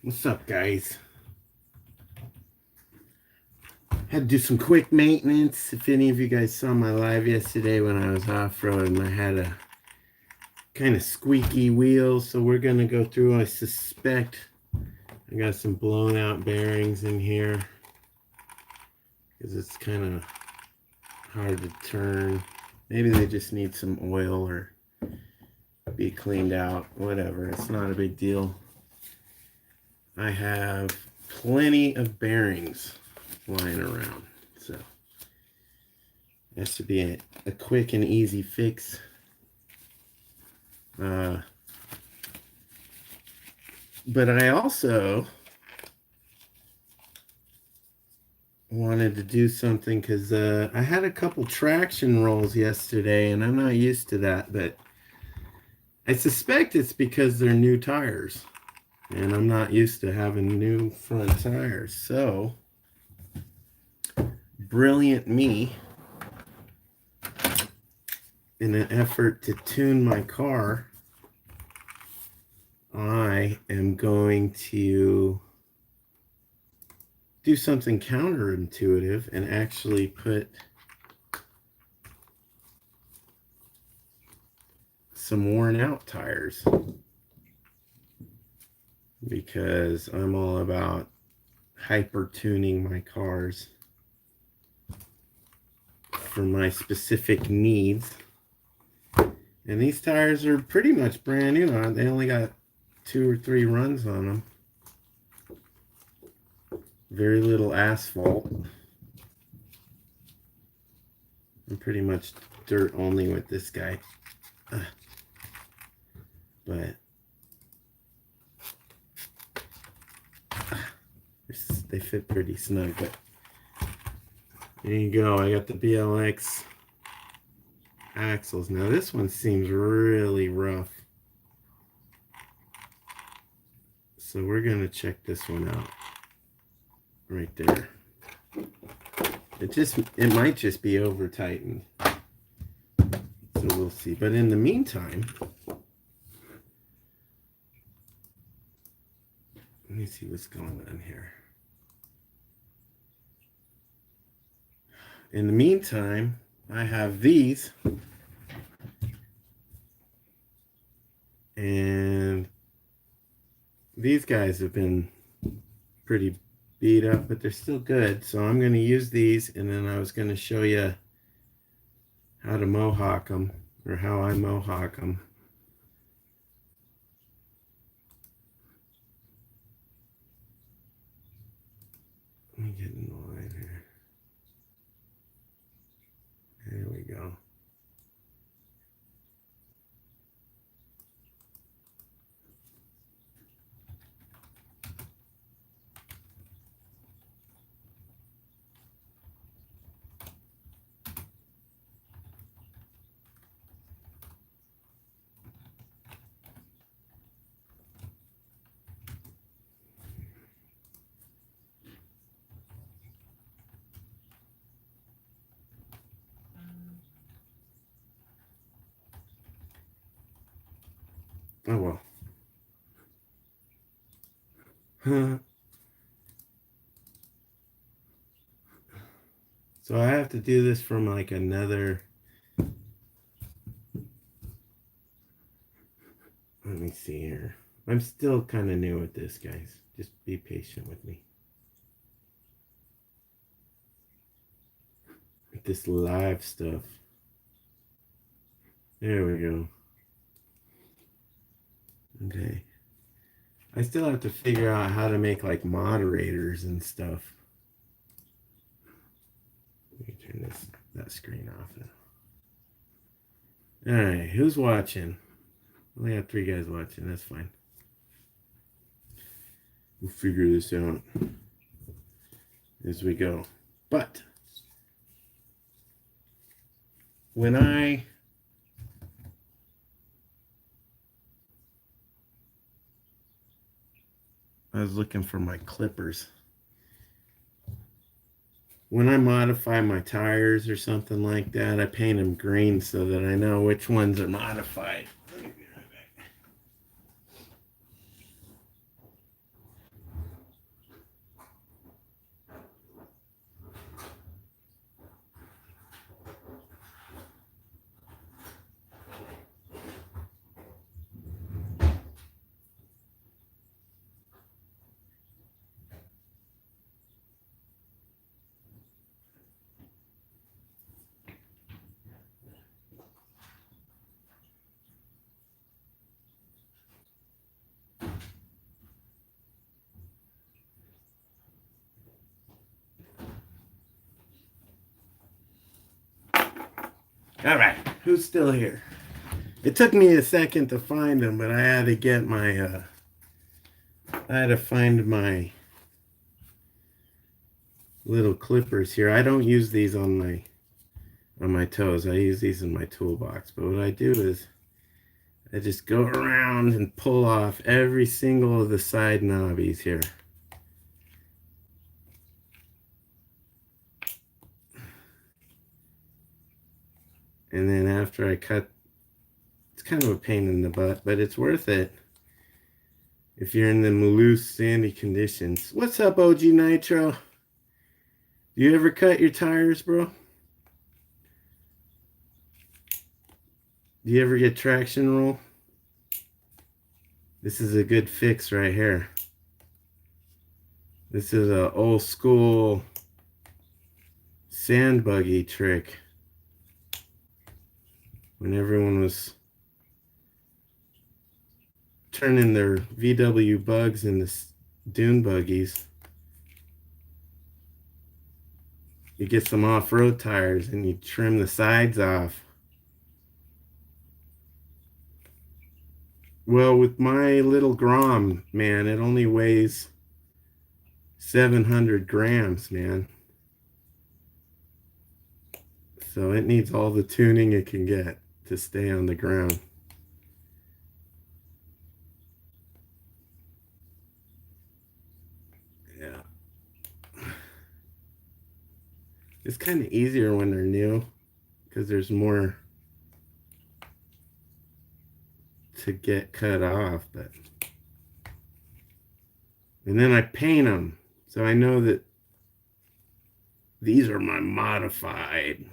What's up, guys? Had to do some quick maintenance. If any of you guys saw my live yesterday when I was off-roading, I had a kind of squeaky wheel, so we're gonna go through. I suspect I got some blown out bearings in here because it's kind of hard to turn. Maybe they just need some oil or be cleaned out, whatever. It's not a big deal. I have plenty of bearings lying around, so that should be a quick and easy fix. But I also wanted to do something because I had a couple traction rolls yesterday, and I'm not used to that, but I suspect it's because they're new tires, and I'm not used to having new front tires. So, brilliant me, in an effort to tune my car, I am going to do something counterintuitive and actually put some worn out tires, because I'm all about hyper tuning my cars for my specific needs. And these tires are pretty much brand new. They only got 2 or 3 runs on them. Very little asphalt. I'm pretty much dirt only with this guy. But they fit pretty snug. But there you go. I got the BLX axles. Now this one seems really rough, so we're gonna check this one out right there. It might just be over tightened, so we'll see. But in the meantime, let me see what's going on here. In the meantime, I have these, and these guys have been pretty beat up, but they're still good. So I'm going to use these, and then I was going to show you how to Mohawk them, or how I Mohawk them. Let me get in the line here. There we go. Oh well. So I have to do this from like another. Let me see here. I'm still kind of new at this, guys. Just be patient with me. With this live stuff. There we go. Okay. I still have to figure out how to make like moderators and stuff. Let me turn that screen off now. All right, who's watching? We only have 3 guys watching. That's fine. We'll figure this out as we go. But when I was looking for my clippers, when I modify my tires or something like that, I paint them green so that I know which ones are modified. All right, who's still here? It took me a second to find them, but I had to get my, I had to find my little clippers here. I don't use these on my toes. I use these in my toolbox. But what I do is I just go around and pull off every single of the side knobbies here. And then after I cut, it's kind of a pain in the butt, but it's worth it if you're in the loose, sandy conditions. What's up, OG Nitro? Do you ever cut your tires, bro? Do you ever get traction roll? This is a good fix right here. This is an old school sand buggy trick. When everyone was turning their VW bugs into dune buggies, you get some off-road tires and you trim the sides off. Well, with my little Grom, man, it only weighs 700 grams, man. So it needs all the tuning it can get to stay on the ground. Yeah. It's kind of easier when they're new because there's more to get cut off, but and then I paint them so I know that these are my modified,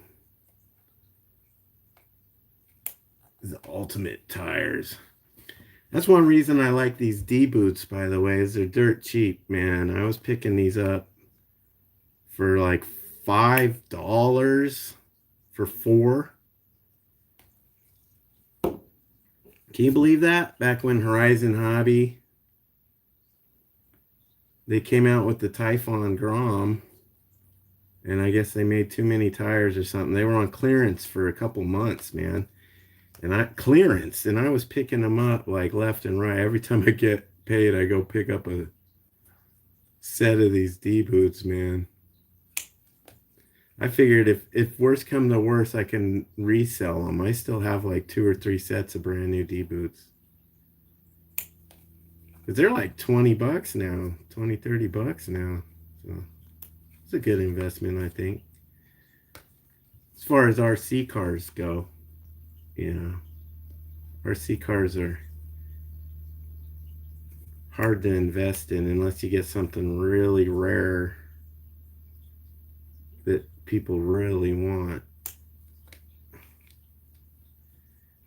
the ultimate tires. That's one reason I like these D boots, by the way, is they're dirt cheap, man. I was picking these up for like $5 for 4. Can you believe that? Back when Horizon Hobby, they came out with the Typhon Grom, and I guess they made too many tires or something. They were on clearance for a couple months, man. And I was picking them up like left and right. Every time I get paid, I go pick up a set of these D boots, man. I figured if worse come to worse, I can resell them. I still have like 2 or 3 sets of brand new D boots. Because they're like 20 bucks now, 20, 30 bucks now. So it's a good investment, I think. As far as RC cars go, you know, RC cars are hard to invest in unless you get something really rare that people really want,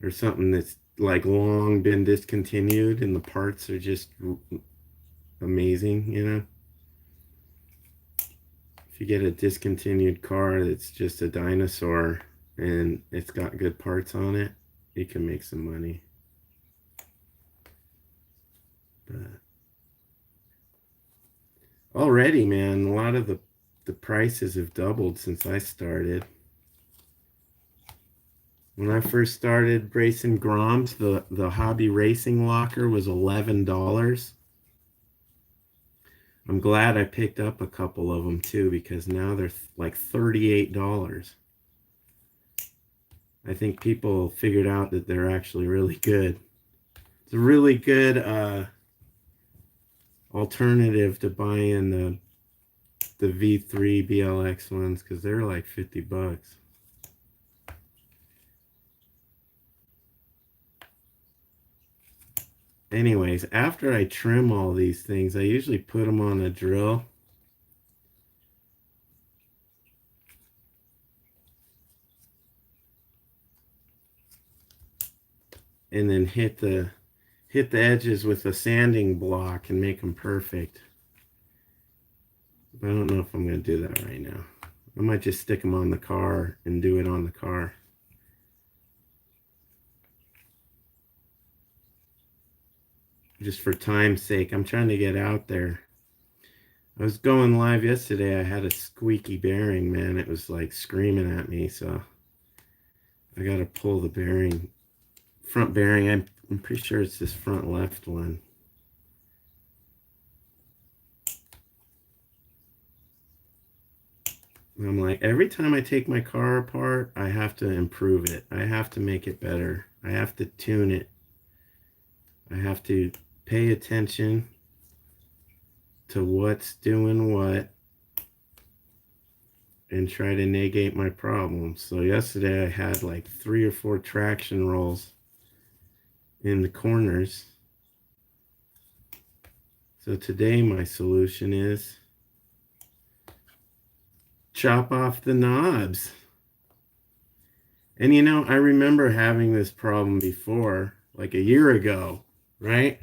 or something that's like long been discontinued and the parts are just amazing, you know. If you get a discontinued car that's just a dinosaur and it's got good parts on it, you can make some money. But already, man, a lot of the prices have doubled since I started. When I first started racing Groms, the hobby racing locker was $11. I'm glad I picked up a couple of them too, because now they're like $38. I think people figured out that they're actually really good. It's a really good alternative to buying the V3 BLX ones, because they're like 50 bucks. Anyways, after I trim all these things, I usually put them on a drill. And then hit the edges with a sanding block and make them perfect. But I don't know if I'm going to do that right now. I might just stick them on the car and do it on the car. Just for time's sake, I'm trying to get out there. I was going live yesterday. I had a squeaky bearing, man. It was like screaming at me, so I gotta pull the bearing, front bearing. I'm pretty sure it's this front left one. I'm like, every time I take my car apart, I have to improve it. I have to make it better. I have to tune it. I have to pay attention to what's doing what and try to negate my problems. So yesterday I had like 3 or 4 traction rolls in the corners. So today my solution is chop off the knobs. And you know, I remember having this problem before, like a year ago, right?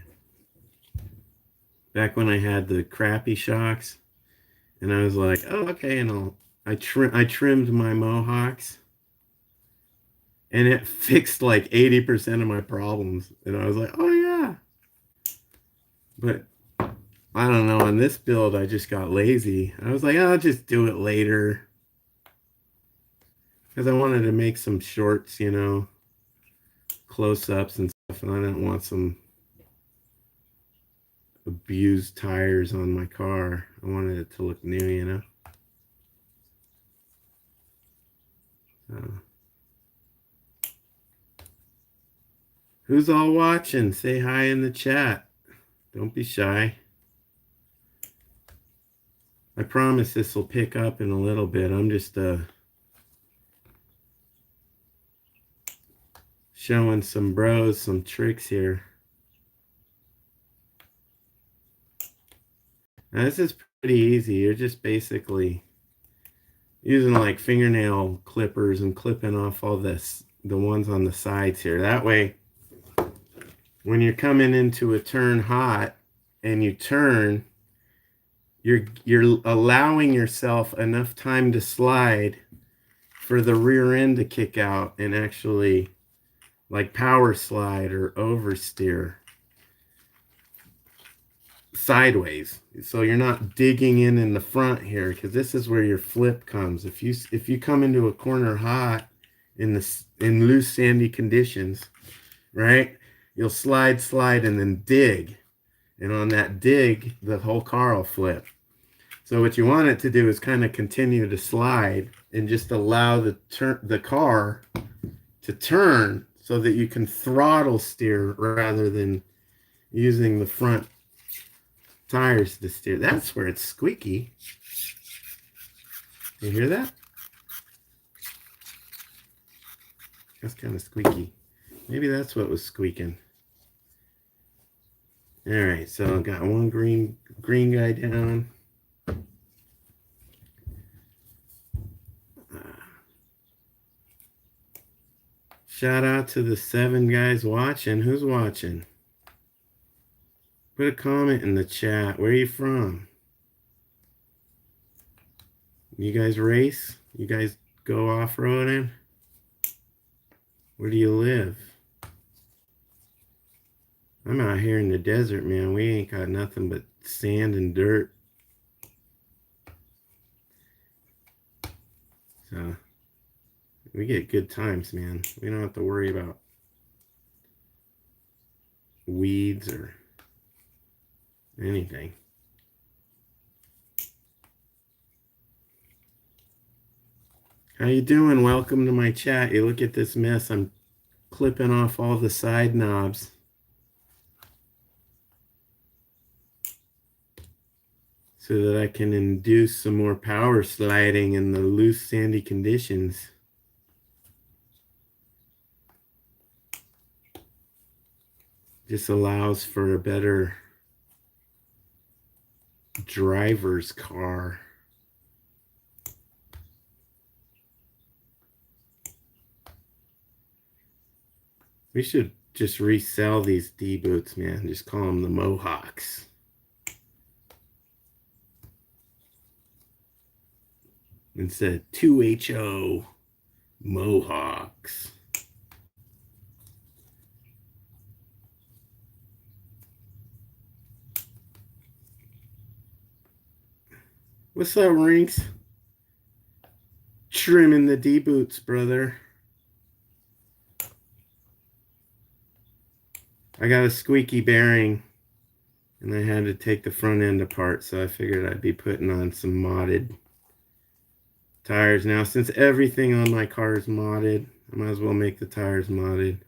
Back when I had the crappy shocks, and I was like, oh, okay, and I trimmed my Mohawks, and it fixed like 80% of my problems. And I was like, oh yeah. But I don't know, on this build I just got lazy. I was like, I'll just do it later. Because I wanted to make some shorts, you know, close-ups and stuff, and I didn't want some abused tires on my car. I wanted it to look new, you know. Who's all watching? Say hi in the chat. Don't be shy. I promise this will pick up in a little bit. I'm just showing some bros some tricks here. Now, this is pretty easy. You're just basically using like fingernail clippers and clipping off all the ones on the sides here. That way, when you're coming into a turn hot and you turn, you're allowing yourself enough time to slide for the rear end to kick out and actually like power slide or oversteer sideways. So you're not digging in the front here, because this is where your flip comes. If you come into a corner hot in loose sandy conditions, right, you'll slide and then dig, and on that dig the whole car will flip. So what you want it to do is kind of continue to slide and just allow the car to turn so that you can throttle steer rather than using the front tires to steer. That's where it's squeaky. You hear that? That's kind of squeaky. Maybe that's what was squeaking. All right, so I got one green guy down. Shout out to the 7 guys watching. Who's watching? Put a comment in the chat. Where are you from? You guys race? You guys go off-roading? Where do you live? I'm out here in the desert, man. We ain't got nothing but sand and dirt. So we get good times, man. We don't have to worry about weeds or anything. How you doing? Welcome to my chat. You look at this mess. I'm clipping off all the side knobs. So that I can induce some more power sliding in the loose sandy conditions. Just allows for a better driver's car. We should just resell these D-boots, man. Just call them the Mohawks. Instead of 2HO Mohawks. What's up, Rinks? Trimming the D-boots, brother. I got a squeaky bearing and I had to take the front end apart, so I figured I'd be putting on some modded tires. Now, since everything on my car is modded, I might as well make the tires modded.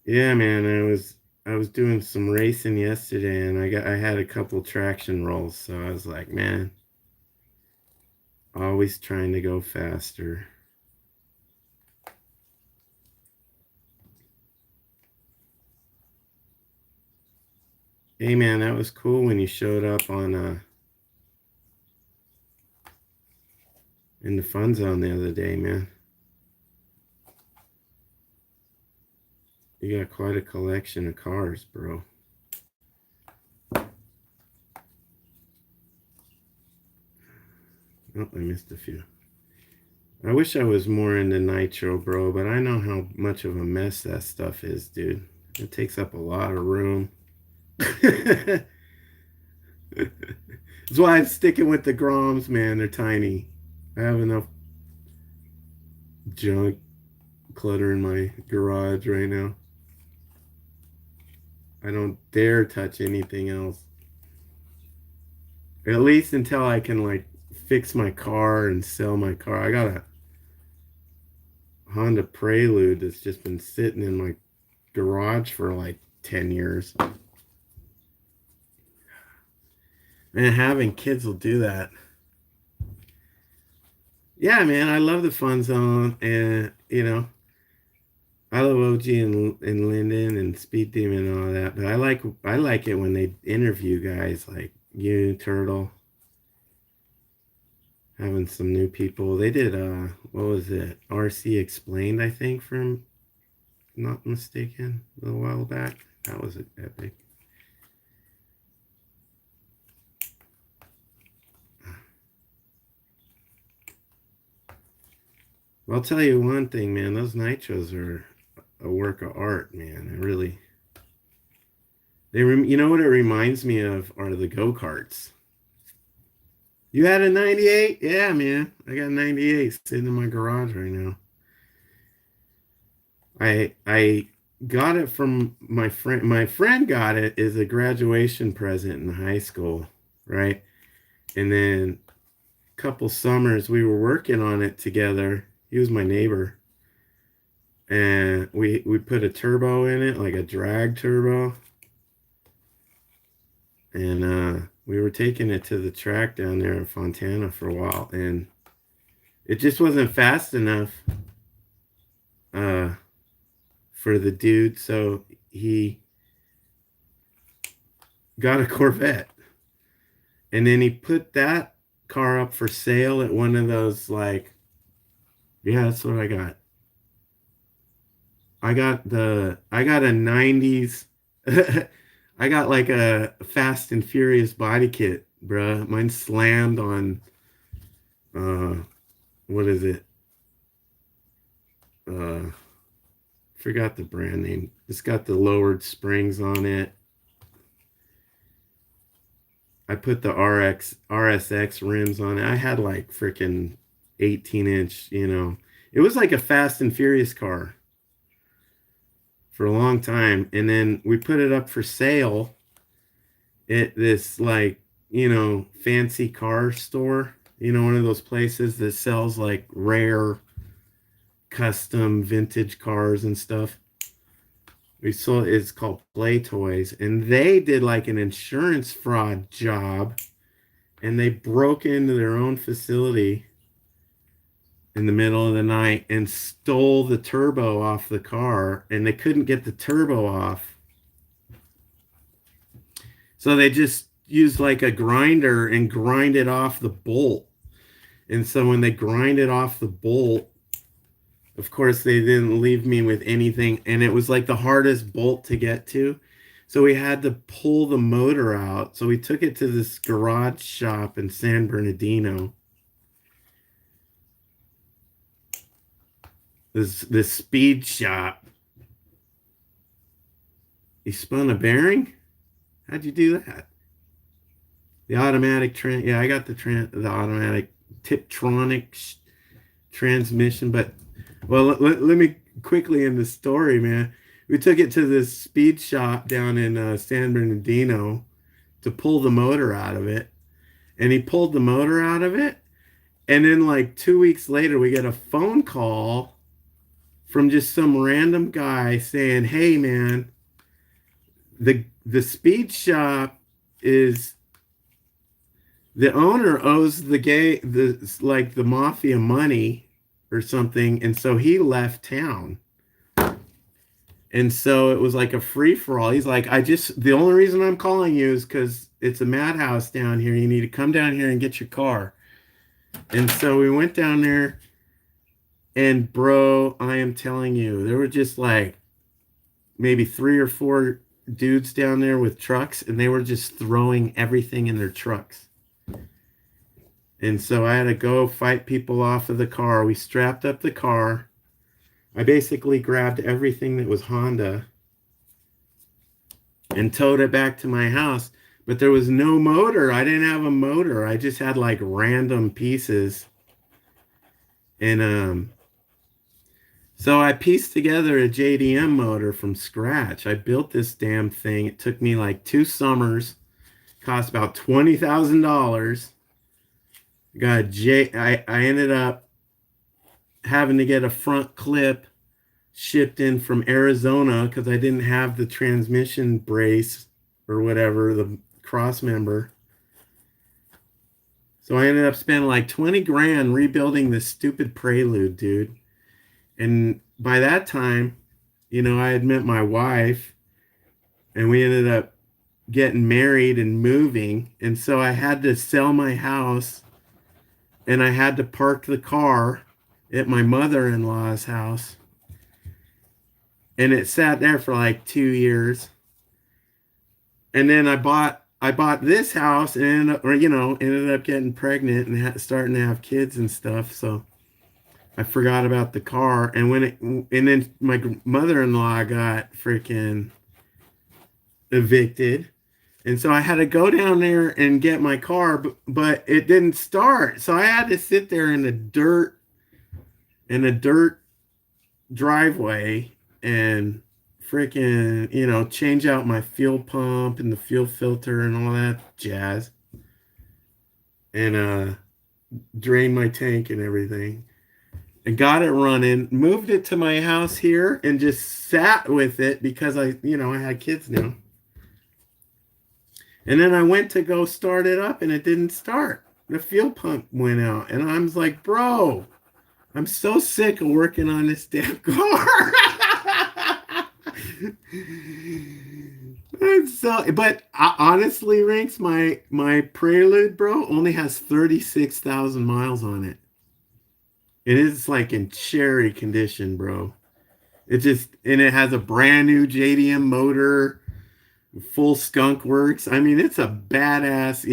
Yeah, man, I was doing some racing yesterday and I had a couple traction rolls, so I was like, man, always trying to go faster. Hey man, that was cool when you showed up on in the fun zone the other day, man. You got quite a collection of cars, bro. Oh, I missed a few. I wish I was more into nitro, bro, but I know how much of a mess that stuff is, dude. It takes up a lot of room. That's why I'm sticking with the Groms, man. They're tiny. I have enough junk clutter in my garage right now. I don't dare touch anything else. At least until I can like fix my car and sell my car. I got a Honda Prelude that's just been sitting in my garage for like 10 years. And having kids will do that. Yeah, man, I love the fun zone, and I love OG and Linden and Speed Demon and all that. But I like it when they interview guys like you, Turtle, having some new people. They did what was it? RC Explained, I think, from not mistaken, a little while back. That was epic. Well, I'll tell you one thing, man. Those nitros are a work of art, man. It really. You know what it reminds me of are the go-karts. You had a 98? Yeah, man. I got a 98 sitting in my garage right now. I got it from my friend. My friend got it as a graduation present in high school, right? And then a couple summers we were working on it together. He was my neighbor. And we put a turbo in it, like a drag turbo. And we were taking it to the track down there in Fontana for a while, and it just wasn't fast enough uh, for the dude, so he got a Corvette, and then he put that car up for sale at one of those like, yeah, that's what I got. I got a 90s. I got like a Fast and Furious body kit, bruh. Mine slammed on uh what is it? Uh Forgot the brand name. It's got the lowered springs on it. I put the RSX rims on it. I had like freaking 18-inch. It was like a Fast and Furious car for a long time. And then we put it up for sale at this like, fancy car store. One of those places that sells like rare custom vintage cars and stuff. We saw it's called Play Toys, and they did like an insurance fraud job, and they broke into their own facility in the middle of the night and stole the turbo off the car, and they couldn't get the turbo off. So they just used like a grinder and grind it off the bolt. And so when they grind it off the bolt, of course, they didn't leave me with anything, and it was like the hardest bolt to get to. So we had to pull the motor out. So we took it to this garage shop in San Bernardino. This speed shop. He spun a bearing? How'd you do that? The automatic yeah, I got the automatic Tiptronic transmission, but well, let me quickly end the story, man. We took it to this speed shop down in San Bernardino to pull the motor out of it, and he pulled the motor out of it, and then like 2 weeks later, we get a phone call from just some random guy saying, "Hey, man, the speed shop is." The owner owes the mafia money or something, and so he left town. And so it was like a free for all. He's like, the only reason I'm calling you is because it's a madhouse down here. You need to come down here and get your car. And so we went down there, and bro, I am telling you, there were just like maybe 3 or 4 dudes down there with trucks, and they were just throwing everything in their trucks. And so I had to go fight people off of the car. We strapped up the car. I basically grabbed everything that was Honda and towed it back to my house. But there was no motor. I didn't have a motor. I just had like random pieces. And so I pieced together a JDM motor from scratch. I built this damn thing. It took me like 2 summers. Cost about $20,000. I ended up having to get a front clip shipped in from Arizona because I didn't have the transmission brace or whatever, the cross member. So I ended up spending like 20 grand rebuilding this stupid Prelude, dude. And by that time, I had met my wife, and we ended up getting married and moving. And so I had to sell my house, and I had to park the car at my mother-in-law's house. And it sat there for like 2 years. And then I bought this house and ended up getting pregnant and starting to have kids and stuff. So I forgot about the car. And then my mother-in-law got freaking evicted. And so I had to go down there and get my car, but it didn't start. So I had to sit there in a dirt driveway and freaking, change out my fuel pump and the fuel filter and all that jazz. And drain my tank and everything. And got it running, moved it to my house here and just sat with it because I had kids now. And then I went to go start it up and it didn't start. The fuel pump went out. And I was like, bro, I'm so sick of working on this damn car. But honestly, Rinks, my Prelude, bro, only has 36,000 miles on it. It is like in cherry condition, bro. And it has a brand new JDM motor, full skunk works. I mean, it's a badass,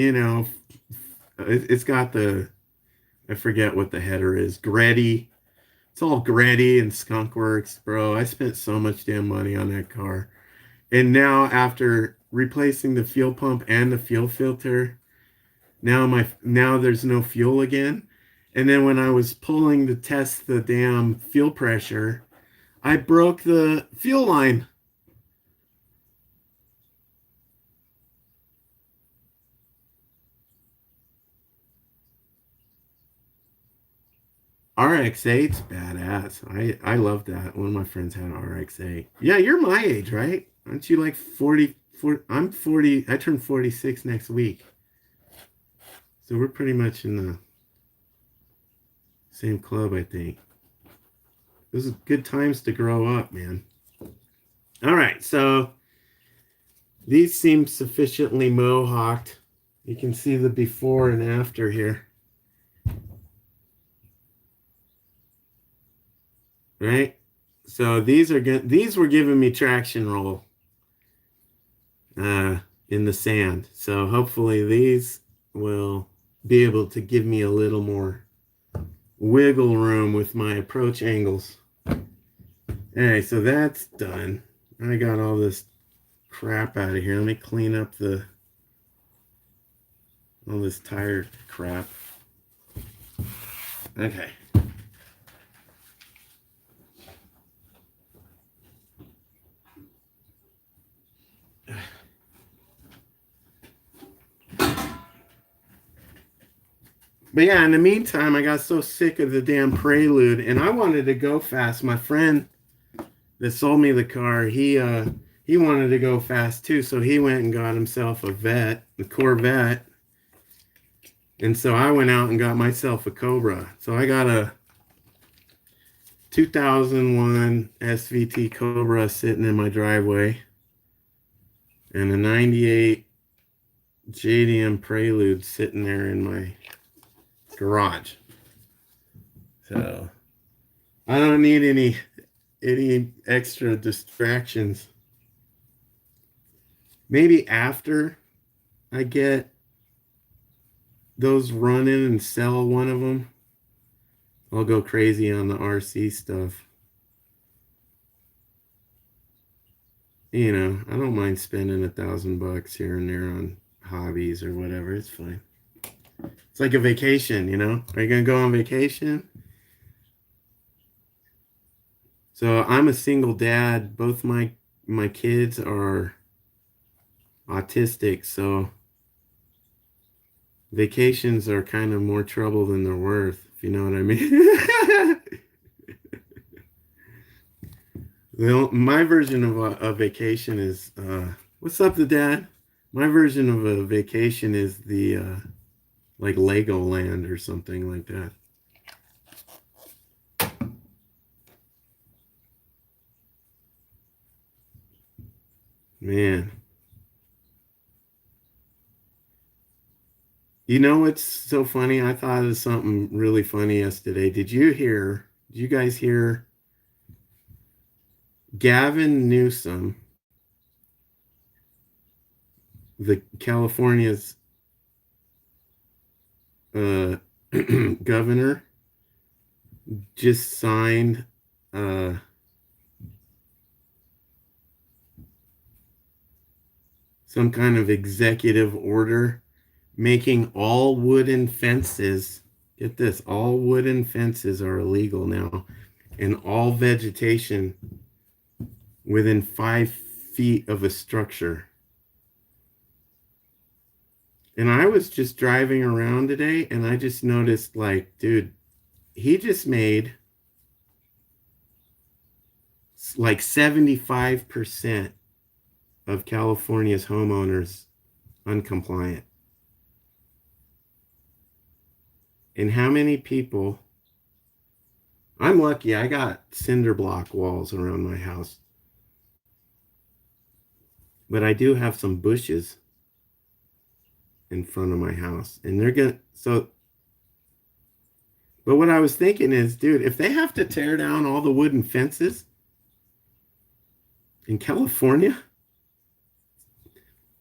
it's got I forget what the header is, Gretty. It's all Gretty and skunk works, bro. I spent so much damn money on that car. And now after replacing the fuel pump and the fuel filter, now there's no fuel again. And then when I was pulling to test the damn fuel pressure, I broke the fuel line. RX-8's badass. I love that. One of my friends had an RX-8. Yeah, you're my age, right? Aren't you like 40? I'm 40. I turn 46 next week. So we're pretty much in the same club, I think. Those are good times to grow up, man. All right, so these seem sufficiently mohawked. You can see the before and after here. Right? So these were giving me traction roll in the sand. So hopefully these will be able to give me a little more wiggle room with my approach angles. All right, so that's done. I got all this crap out of here. Let me clean up all this tire crap. Okay. But yeah, in the meantime, I got so sick of the damn Prelude, and I wanted to go fast. My friend that sold me the car, he wanted to go fast too, so he went and got himself a Corvette, and so I went out and got myself a Cobra. So I got a 2001 SVT Cobra sitting in my driveway, and a 98 JDM Prelude sitting there in my garage. So I don't need any extra distractions. Maybe after I get those running and sell one of them, I'll go crazy on the RC stuff. You know, I don't mind spending $1,000 here and there on hobbies or whatever. It's fine. It's like a vacation, you know? Are you gonna go on vacation? So I'm a single dad. Both my kids are autistic, so vacations are kind of more trouble than they're worth, if you know what I mean. My version of a vacation is what's up, the dad? My version of a vacation is the like Legoland or something like that. Man. You know what's so funny? I thought of something really funny yesterday. Did you guys hear Gavin Newsom, the California's governor, just signed some kind of executive order making all wooden fences, get this, all wooden fences are illegal now, and all vegetation within 5 feet of a structure. And I was just driving around today and I just noticed, like, dude, he just made like 75% of California's homeowners uncompliant. And how many people? I'm lucky, I got cinder block walls around my house. But I do have some bushes in front of my house. And they're gonna, so, but what I was thinking is, dude, if they have to tear down all the wooden fences in California,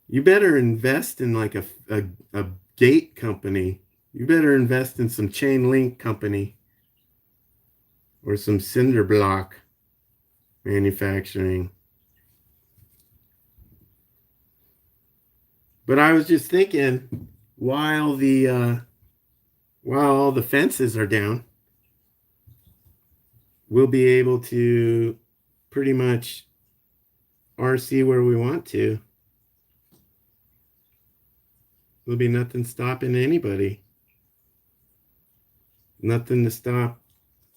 you better invest in like a gate company. You better invest in some chain link company or some cinder block manufacturing. But I was just thinking, while all the fences are down, we'll be able to pretty much RC where we want to. There'll be nothing stopping anybody. Nothing to stop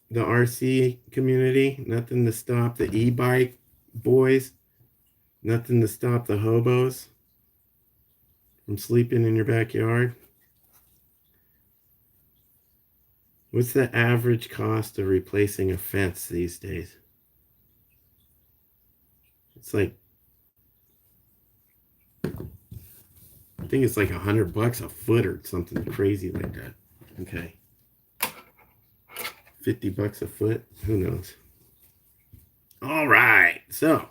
the RC community, nothing to stop the e-bike boys, nothing to stop the hobos from sleeping in your backyard. What's the average cost of replacing a fence these days? It's like, I think it's like $100 a foot or something crazy like that. Okay. $50 a foot? Who knows? All right. So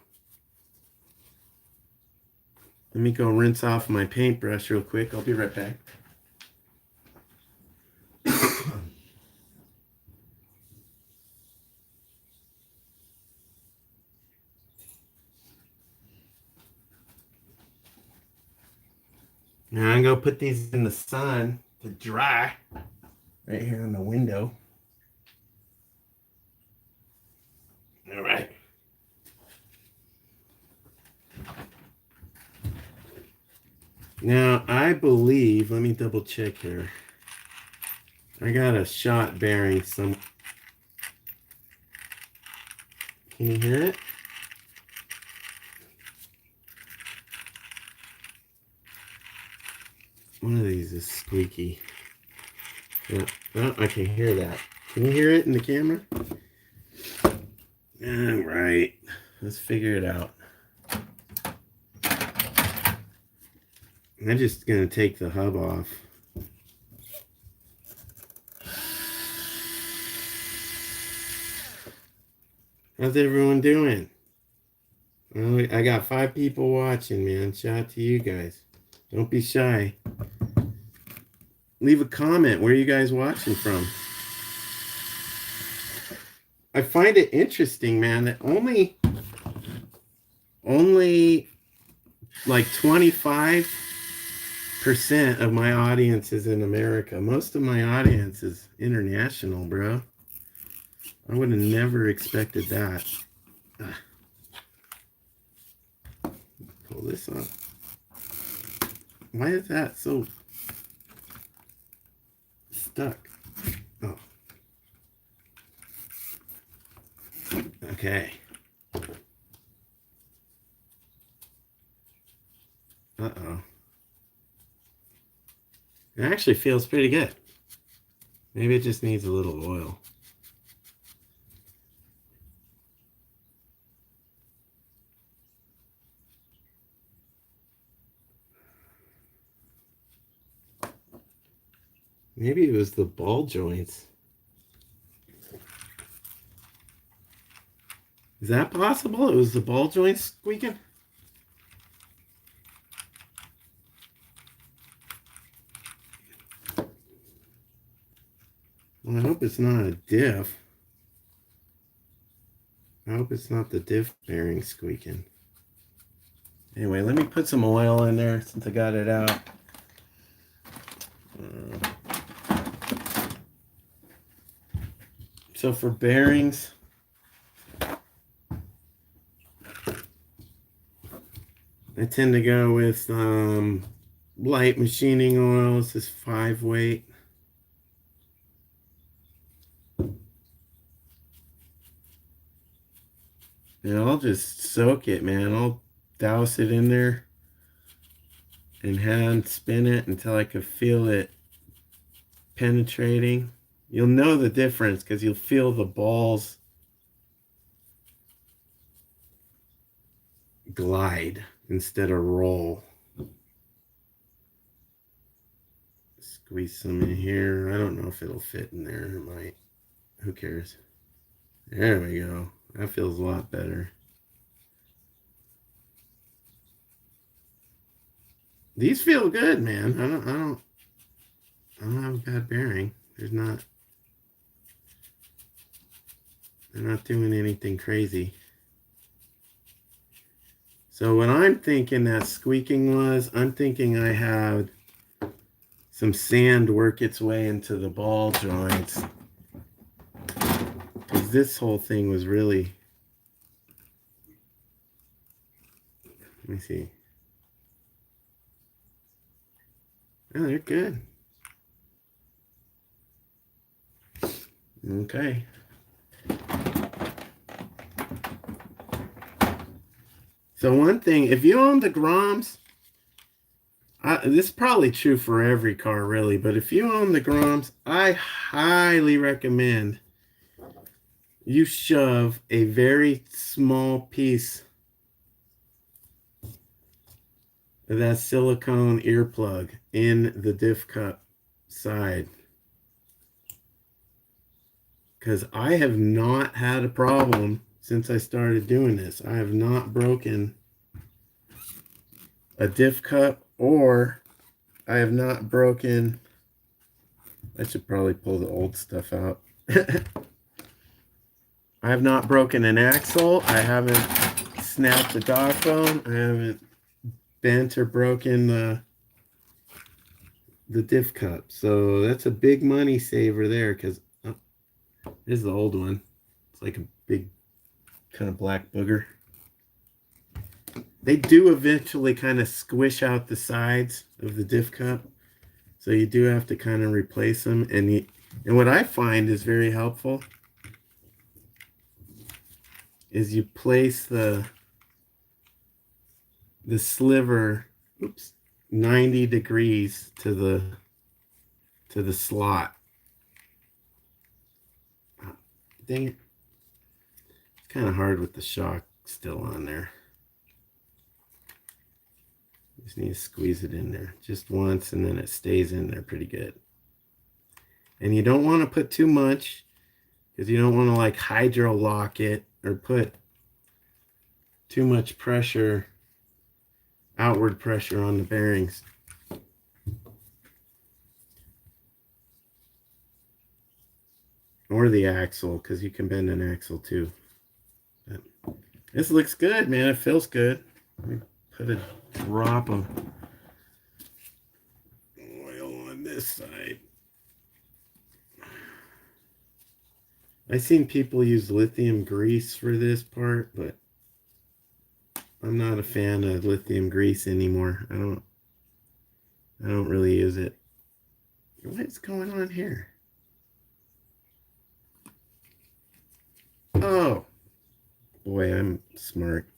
let me go rinse off my paintbrush real quick. I'll be right back. Now I'm gonna put these in the sun to dry right here in the window. All right. Now I believe, let me double check here. I got a shot bearing some. Can you hear it? One of these is squeaky. Yeah. Oh, I can hear that. Can you hear it in the camera? All right. Let's figure it out. I'm just going to take the hub off. How's everyone doing? Well, I got 5 people watching, man. Shout out to you guys. Don't be shy. Leave a comment. Where are you guys watching from? I find it interesting, man, that only like 25% of my audience is in America. Most of my audience is international, bro. I would have never expected that. Pull this up. Why is that so stuck? Oh. Okay. Uh-oh. It actually feels pretty good. Maybe it just needs a little oil. Maybe it was the ball joints. Is that possible? It was the ball joints squeaking? Well, I hope it's not a diff. I hope it's not the diff bearing squeaking. Anyway, let me put some oil in there since I got it out. So for bearings, I tend to go with light machining oil. This is 5 weight. And I'll just soak it, man. I'll douse it in there and hand spin it until I can feel it penetrating. You'll know the difference because you'll feel the balls glide instead of roll. Squeeze some in here. I don't know if it'll fit in there. It might. Who cares? There we go. That feels a lot better. These feel good, man. I don't have a bad bearing. They're not doing anything crazy. So what I'm thinking that squeaking was, I'm thinking I had some sand work its way into the ball joints. Because this whole thing was really, let me see. Oh, they're good. Okay. So one thing, if you own the Groms, this is probably true for every car really, but if you own the Groms, I highly recommend you shove a very small piece of that silicone earplug in the diff cup side. Because I have not had a problem since I started doing this. I have not broken a diff cup, or I have not broken, I should probably pull the old stuff out. I have not broken an axle. I haven't snapped the dog bone. I haven't bent or broken the the diff cup. So that's a big money saver there, because this is the old one. It's like a big kind of black booger. They do eventually kind of squish out the sides of the diff cup, so you do have to kind of replace them. And what I find is very helpful is you place the sliver, 90 degrees to the slot. Oh, dang it. It's kind of hard with the shock still on there. Just need to squeeze it in there just once, and then it stays in there pretty good. And you don't want to put too much, because you don't want to like hydro lock it or put too much pressure, outward pressure on the bearings. Or the axle, because you can bend an axle too. But this looks good, man. It feels good. Let me put a drop of oil on this side. I've seen people use lithium grease for this part, but I'm not a fan of lithium grease anymore. I don't really use it. What's going on here? Oh, boy, I'm smart.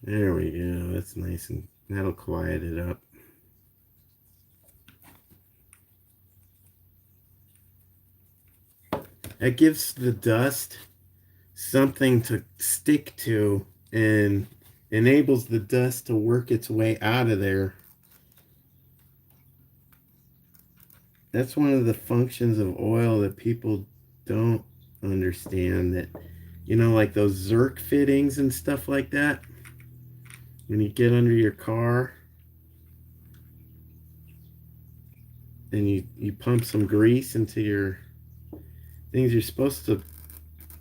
There we go. That's nice, and that'll quiet it up. It gives the dust something to stick to and enables the dust to work its way out of there. That's one of the functions of oil that people don't understand, that, you know, like those Zerk fittings and stuff like that. When you get under your car and you pump some grease into your things, you're supposed to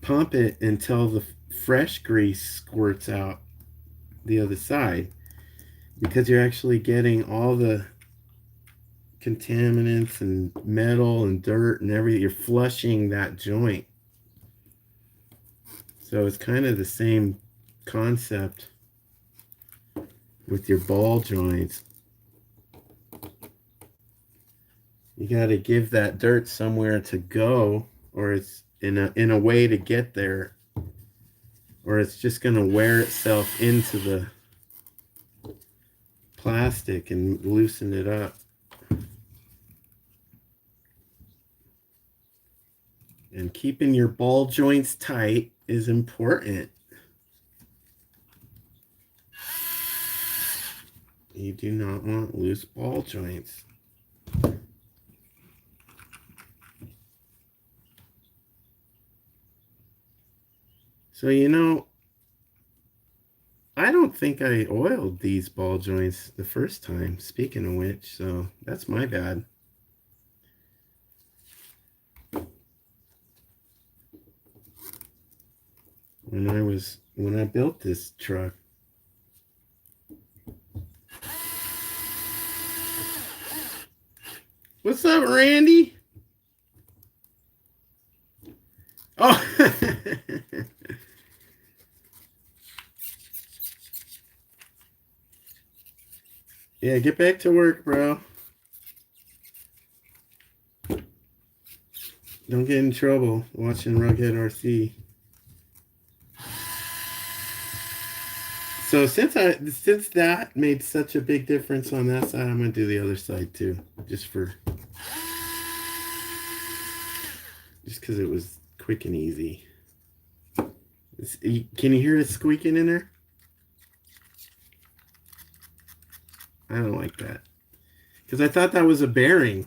pump it until the fresh grease squirts out the other side, because you're actually getting all the contaminants and metal and dirt and everything. You're flushing that joint. So it's kind of the same concept with your ball joints. You got to give that dirt somewhere to go, or it's in a way to get there, or it's just going to wear itself into the plastic and loosen it up. And keeping your ball joints tight is important. You do not want loose ball joints. So, you know, I don't think I oiled these ball joints the first time, speaking of which, so that's my bad. When I built this truck. What's up, Randy? Oh. Yeah, get back to work, bro. Don't get in trouble watching Rugghead RC. So since that made such a big difference on that side, I'm gonna do the other side too, just because it was quick and easy. Can you hear it squeaking in there? I don't like that, because I thought that was a bearing.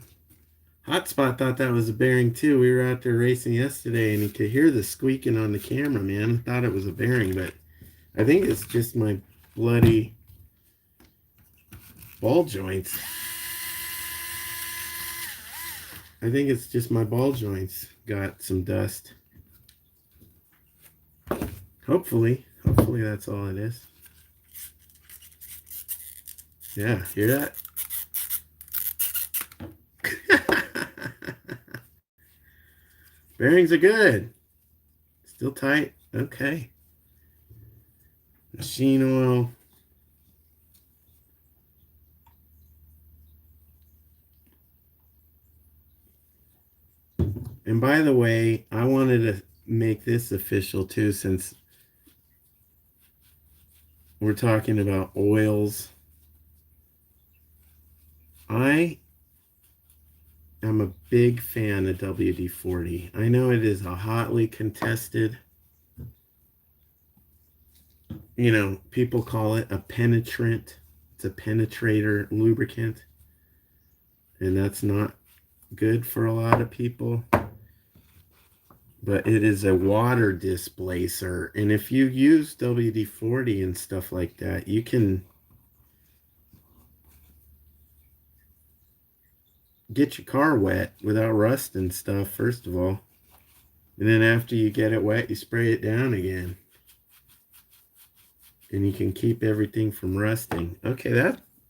Hotspot thought that was a bearing too. We were out there racing yesterday, and he could hear the squeaking on the camera, man. I thought it was a bearing, but I think it's just my bloody ball joints. I think it's just my ball joints got some dust. Hopefully that's all it is. Yeah, hear that? Bearings are good. Still tight. Okay. Machine oil. And by the way, I wanted to make this official too, since we're talking about oils. I am a big fan of WD-40. I know it is a hotly contested, people call it a penetrant. It's a penetrator lubricant. And that's not good for a lot of people. But it is a water displacer. And if you use WD-40 and stuff like that, you can get your car wet without rust and stuff, first of all. And then after you get it wet, you spray it down again. And you can keep everything from rusting. Okay,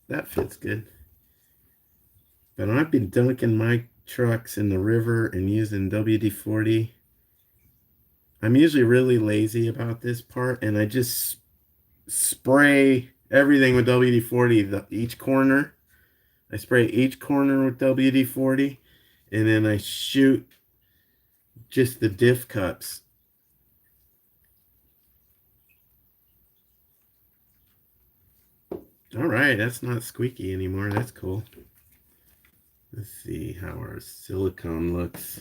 that fits good. But I've been dunking my trucks in the river and using WD-40. I'm usually really lazy about this part, and I just spray everything with WD-40, each corner. I spray each corner with WD-40, and then I shoot just the diff cups. All right, that's not squeaky anymore. That's cool. Let's see how our silicone looks.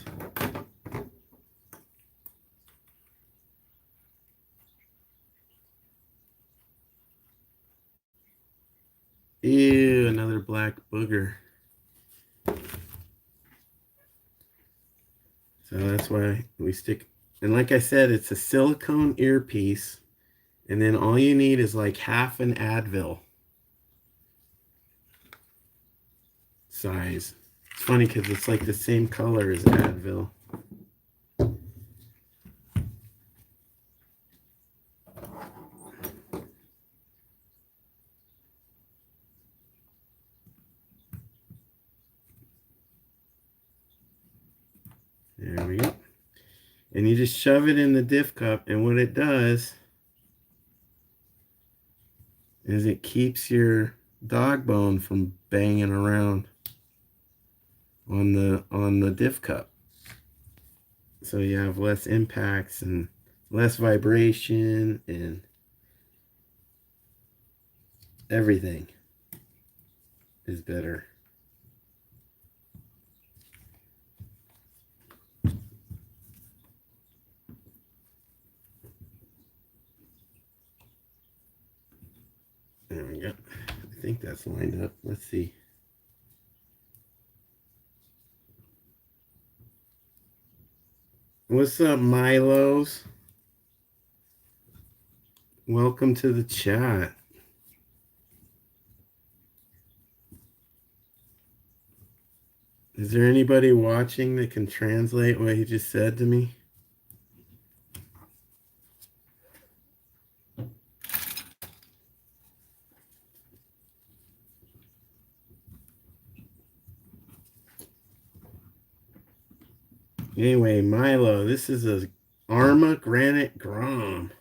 Ew, another black booger. So that's why we stick, and like I said, it's a silicone earpiece, and then all you need is like half an Advil size. It's funny because it's like the same color as Advil. There we go. And you just shove it in the diff cup, and what it does is it keeps your dog bone from banging around on the diff cup. So you have less impacts and less vibration, and everything is better. There we go. I think that's lined up. Let's see. What's up, Milos? Welcome to the chat. Is there anybody watching that can translate what he just said to me? Anyway, Milo, this is a ARRMA Granite Grom.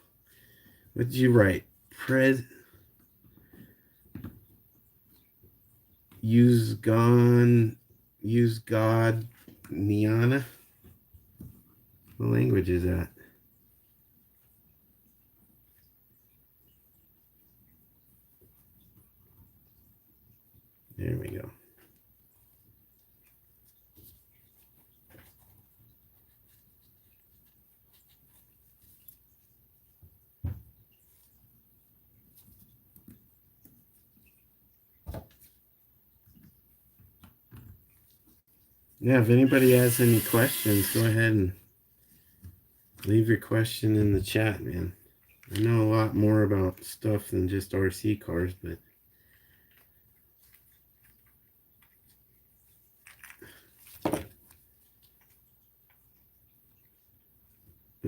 What did you write? Use God Niana? What language is that? There we go. Yeah, if anybody has any questions, go ahead and leave your question in the chat, man. I know a lot more about stuff than just RC cars, but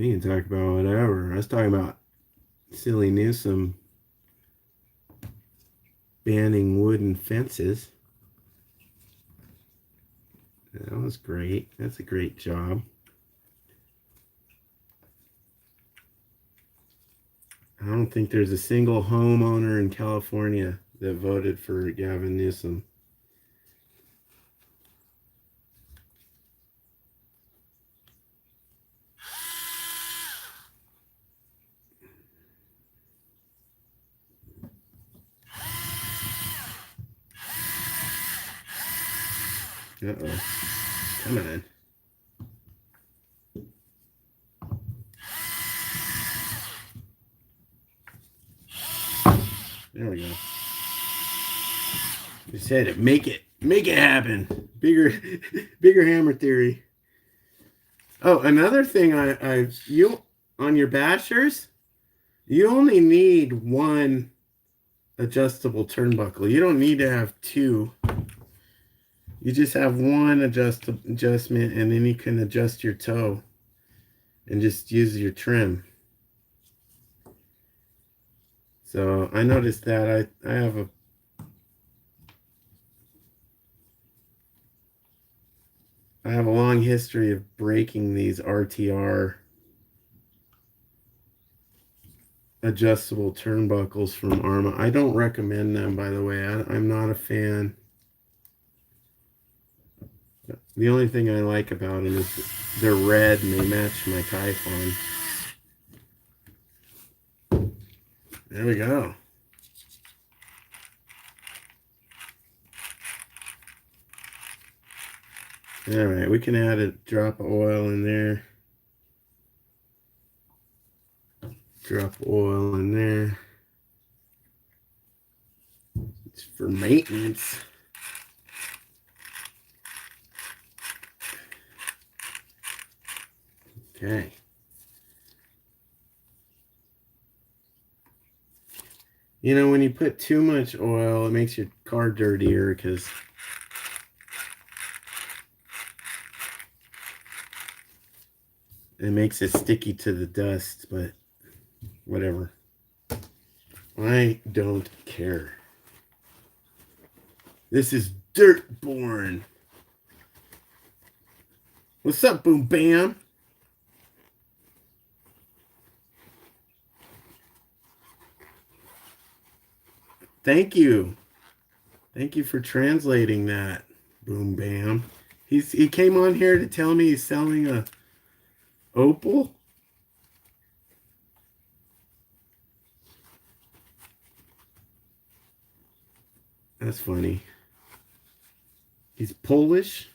We can talk about whatever. I was talking about silly Newsom banning wooden fences. That was great. That's a great job. I don't think there's a single homeowner in California that voted for Gavin Newsom. Uh-oh. Come on. There we go. Just said it. Make it happen. Bigger hammer theory. Oh, another thing you on your bashers, you only need one adjustable turnbuckle. You don't need to have two. You just have one adjustment, and then you can adjust your toe and just use your trim. So I noticed that I have a long history of breaking these RTR adjustable turnbuckles from ARRMA. I don't recommend them, by the way. I'm not a fan. The only thing I like about them is they're red and they match my Typhon. There we go. All right, we can add a drop of oil in there. Drop oil in there. It's for maintenance. Okay. You know, when you put too much oil, it makes your car dirtier because it makes it sticky to the dust, but whatever. I don't care. This is Dirtborn. What's up, Boom Bam? Thank you. Thank you for translating that, Boom Bam. He came on here to tell me he's selling a Opal. That's funny. He's Polish.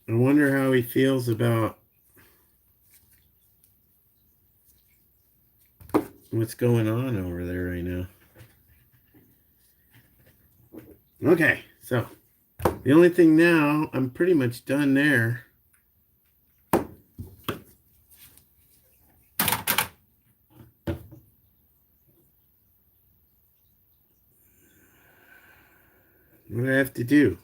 I wonder how he feels about what's going on over there right now. Okay, so the only thing now, I'm pretty much done there. What do I have to do?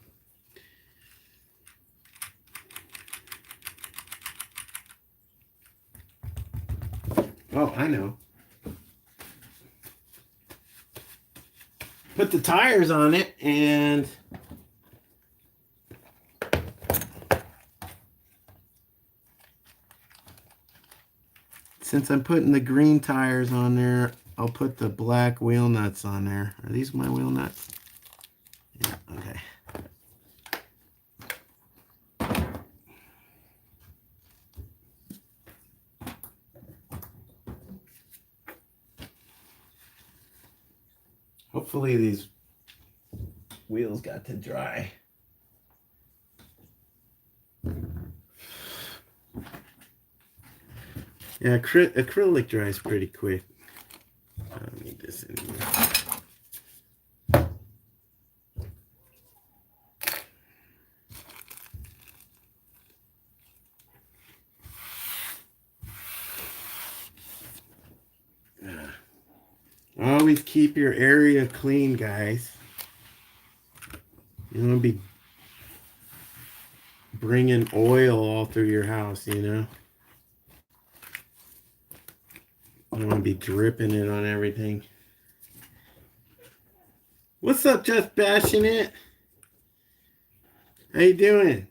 Oh, I know. Put the tires on it, and since I'm putting the green tires on there, I'll put the black wheel nuts on there. Are these my wheel nuts? Yeah, okay. Hopefully these wheels got to dry. Yeah, acrylic dries pretty quick. I don't need this anymore. Always keep your area clean, guys. You don't want to be bringing oil all through your house, you know? I don't want to be dripping it on everything. What's up, Just Bashing It? How you doing?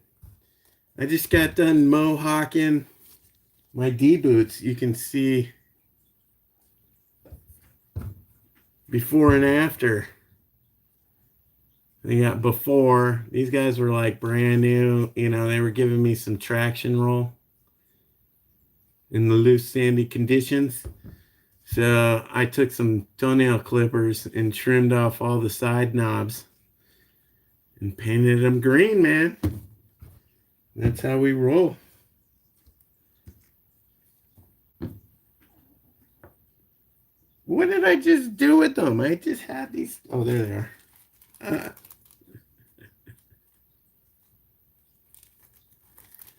I just got done Mohawking my D-boots. You can see before and after. They got before. These guys were like brand new. You know, they were giving me some traction roll in the loose, sandy conditions. So I took some toenail clippers and trimmed off all the side knobs and painted them green, man. That's how we roll. What did I just do with them? I just had these. Oh, there they are.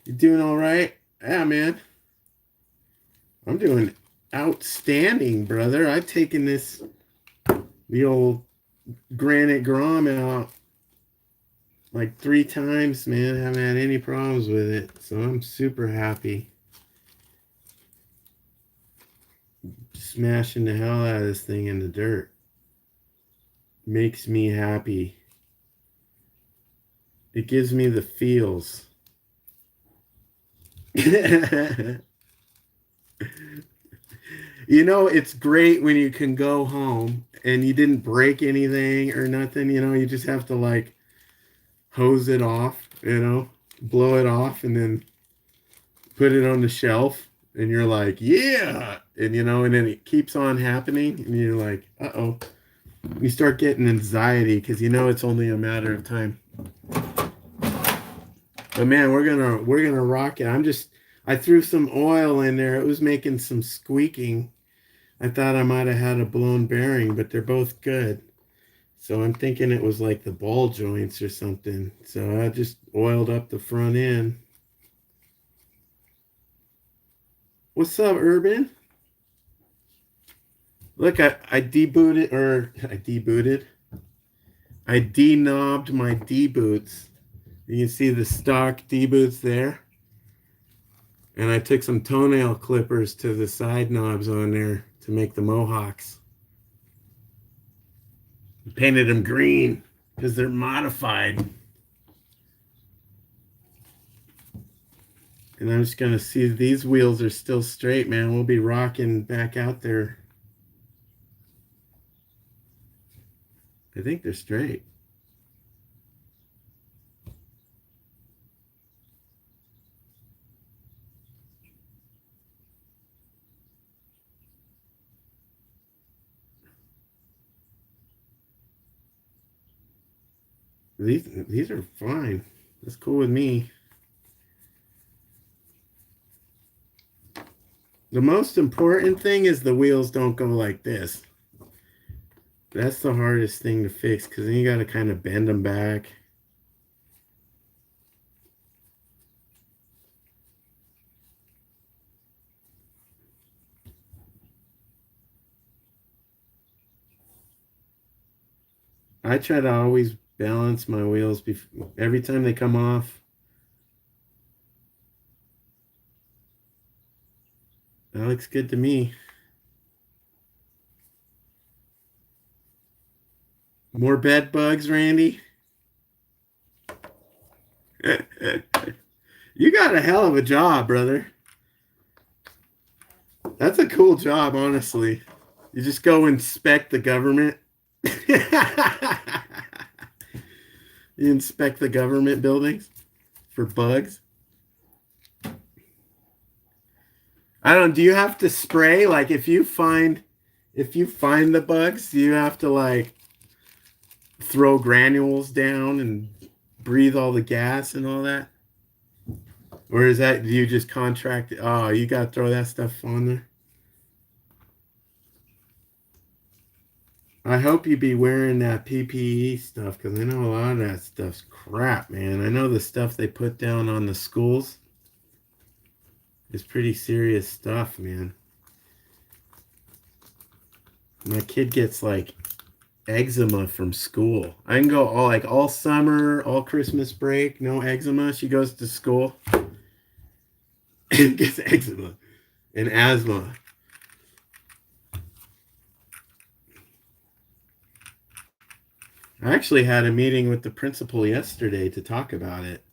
You doing all right? Yeah, man. I'm doing outstanding, brother. I've taken the old Granite Grom out like 3 times, man. I haven't had any problems with it. So I'm super happy. Smashing the hell out of this thing in the dirt. Makes me happy. It gives me the feels. You know, it's great when you can go home and you didn't break anything or nothing. You know, you just have to like hose it off, you know, blow it off and then put it on the shelf. And you're like, yeah. And, you know, and then it keeps on happening. And you're like, uh-oh. You start getting anxiety because you know it's only a matter of time. But man, we're gonna rock it. I threw some oil in there. It was making some squeaking. I thought I might have had a blown bearing, but they're both good. So I'm thinking it was like the ball joints or something. So I just oiled up the front end. What's up, Urban? Look, I debooted, or I debooted. I denobbed my D-boots. You can see the stock D-boots there. And I took some toenail clippers to the side knobs on there to make the Mohawks. Painted them green because they're modified. And I'm just going to see these wheels are still straight, man. We'll be rocking back out there. I think they're straight. These are fine. That's cool with me. The most important thing is the wheels don't go like this. That's the hardest thing to fix because then you got to kind of bend them back. I try to always balance my wheels every time they come off. That looks good to me. More bed bugs, Randy? You got a hell of a job, brother. That's a cool job, honestly. You just go inspect the government. You inspect the government buildings for bugs. I don't. Do you have to spray? Like if you find the bugs, do you have to like throw granules down and breathe all the gas and all that? Or is that, do you just contract it? Oh, you got to throw that stuff on there. I hope you be wearing that PPE stuff because I know a lot of that stuff's crap, man. I know the stuff they put down on the schools is pretty serious stuff, man. My kid gets like eczema from school. I can go all summer, all Christmas break, no eczema. She goes to school and gets eczema and asthma. I actually had a meeting with the principal yesterday to talk about it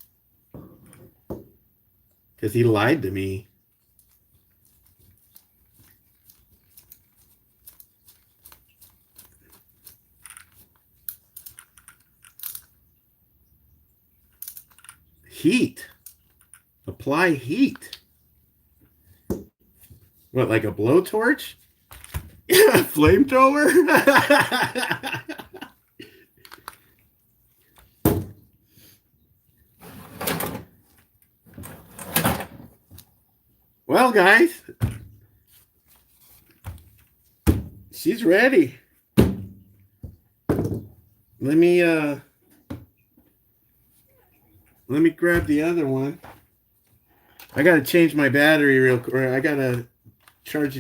because he lied to me. Heat. Apply heat. What, like a blowtorch? Yeah, flamethrower? Well, guys, she's ready. Let me grab the other one. I gotta change my battery real quick. I gotta charge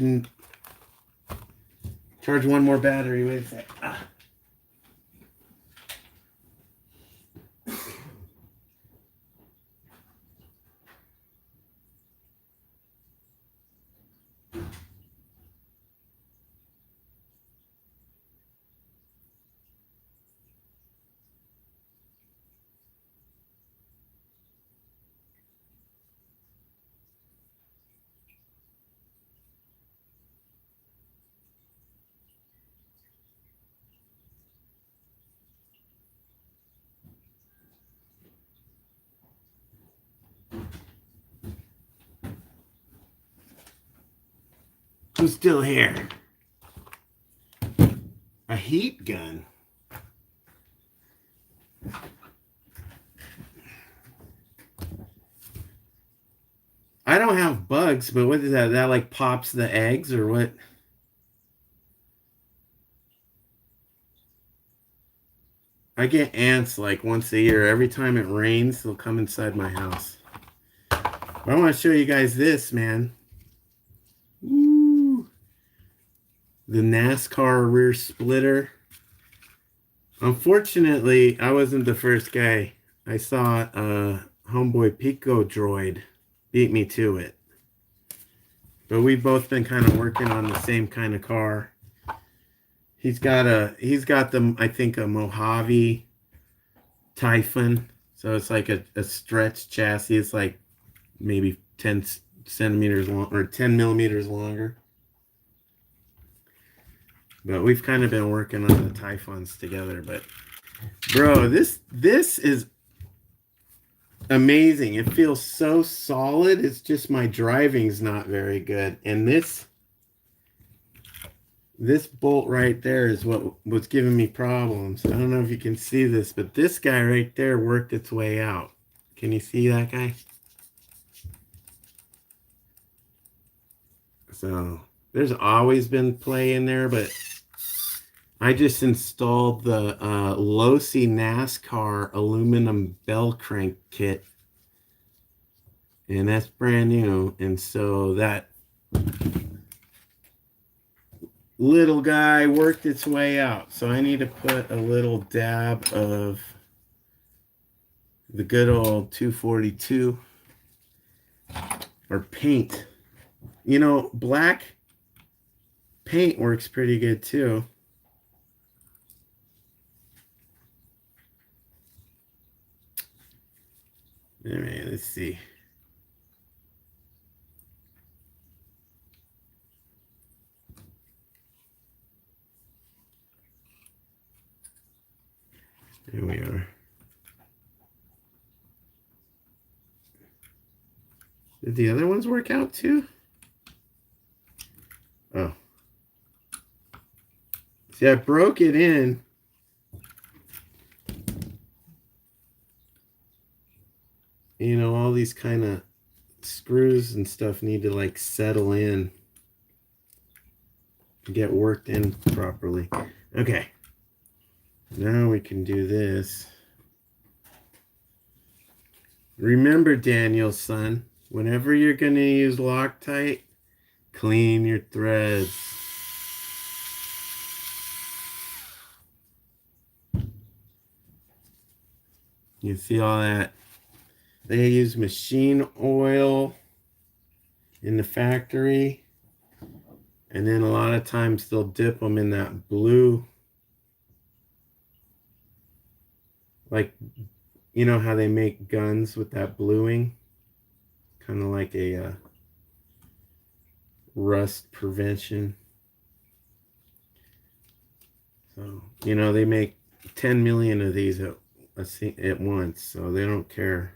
one more battery. Wait a sec. Who's still here? A heat gun. I don't have bugs, but what is that? That like pops the eggs or what? I get ants like once a year. Every time it rains, they'll come inside my house. But I want to show you guys this, man. Woo. The NASCAR rear splitter. Unfortunately, I wasn't the first guy. I saw homeboy Pico Droid beat me to it. But we've both been kind of working on the same kind of car. He's got the, I think, a Mojave Typhon. So it's like a stretched chassis. It's like maybe 10 centimeters long or 10 millimeters longer. But we've kind of been working on the Typhons together. But bro, this is amazing. It feels so solid. It's just my driving's not very good. And this bolt right there is what was giving me problems. I don't know if you can see this, but this guy right there worked its way out. Can you see that guy? So there's always been play in there, but I just installed the Losi NASCAR aluminum bell crank kit, and that's brand new. And so that little guy worked its way out. So I need to put a little dab of the good old 242 or paint. You know, black paint works pretty good too. All right, let's see. There we are. Did the other ones work out too? Oh. See, I broke it in. You know, all these kind of screws and stuff need to like settle in, get worked in properly. Okay. Now we can do this. Remember, Daniel, son, whenever you're going to use Loctite, clean your threads. You see all that? They use machine oil in the factory. And then a lot of times they'll dip them in that blue. Like, you know how they make guns with that bluing? Kind of like a rust prevention. So, you know, they make 10 million of these at once, so they don't care.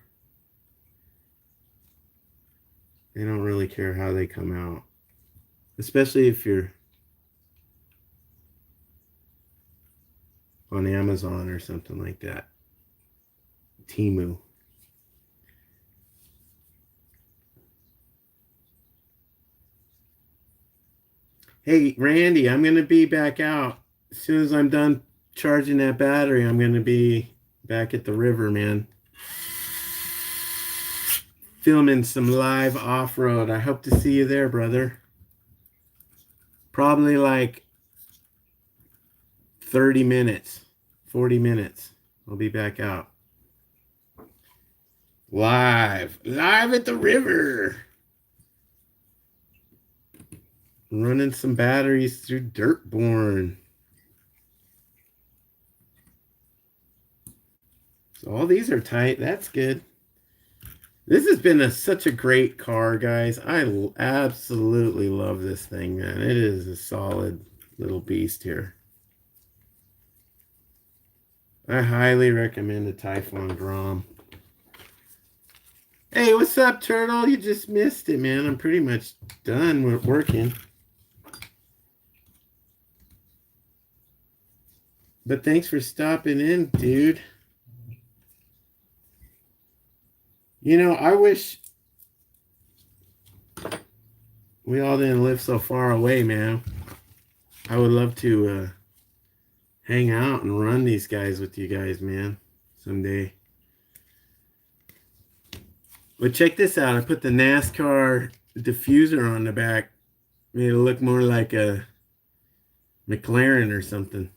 They don't really care how they come out, especially if you're on Amazon or something like that. Temu. Hey, Randy, I'm going to be back out. As soon as I'm done charging that battery, I'm going to be back at the river, man. Filming some live off-road. I hope to see you there, brother. Probably like 30 minutes, 40 minutes. I'll be back out. Live at the river. Running some batteries through Dirtborn. So all these are tight. That's good. This has been such a great car, guys. I absolutely love this thing, man. It is a solid little beast here. I highly recommend the Typhoon Grom. Hey, what's up, Turtle? You just missed it, man. I'm pretty much done with working. But thanks for stopping in, dude. You know, I wish we all didn't live so far away, man. I would love to hang out and run these guys with you guys, man, someday. But check this out. I put the NASCAR diffuser on the back. Made it look more like a McLaren or something.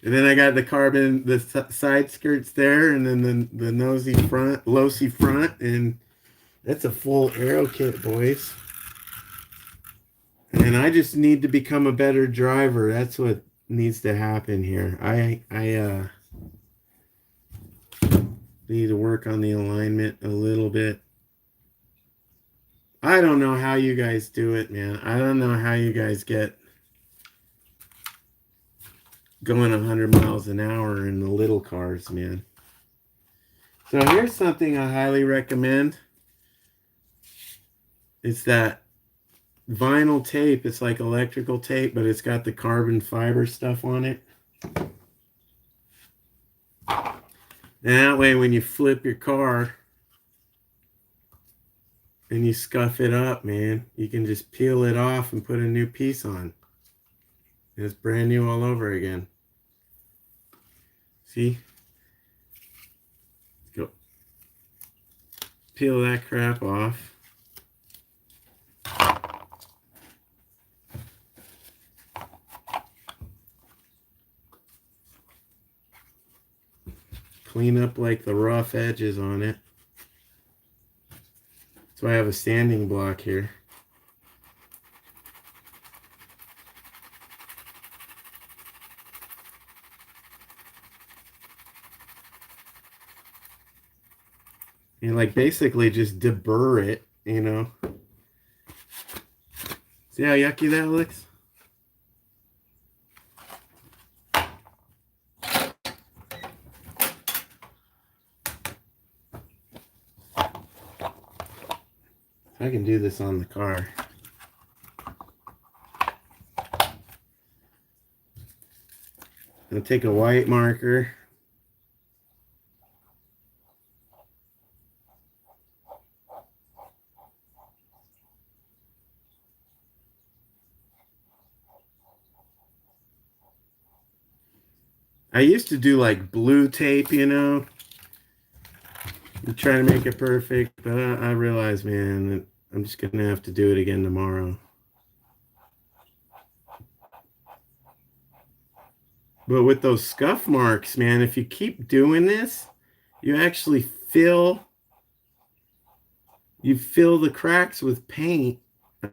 And then I got the carbon, the side skirts there, and then the nosy front, low-see front, and that's a full Aero kit, boys. And I just need to become a better driver. That's what needs to happen here. I need to work on the alignment a little bit. I don't know how you guys do it, man. I don't know how you guys get going 100 miles an hour in the little cars, man. So here's something I highly recommend. It's that vinyl tape. It's like electrical tape, but it's got the carbon fiber stuff on it. And that way, when you flip your car and you scuff it up, man, you can just peel it off and put a new piece on. And it's brand new all over again. See? Let's go. Peel that crap off. Clean up like the rough edges on it. That's why I have a sanding block here. And like basically just deburr it, you know. See how yucky that looks? I can do this on the car. I'll take a white marker. I used to do like blue tape, you know. I'm trying to make it perfect, but I realize, man, that I'm just going to have to do it again tomorrow. But with those scuff marks, man, if you keep doing this, you actually fill the cracks with paint,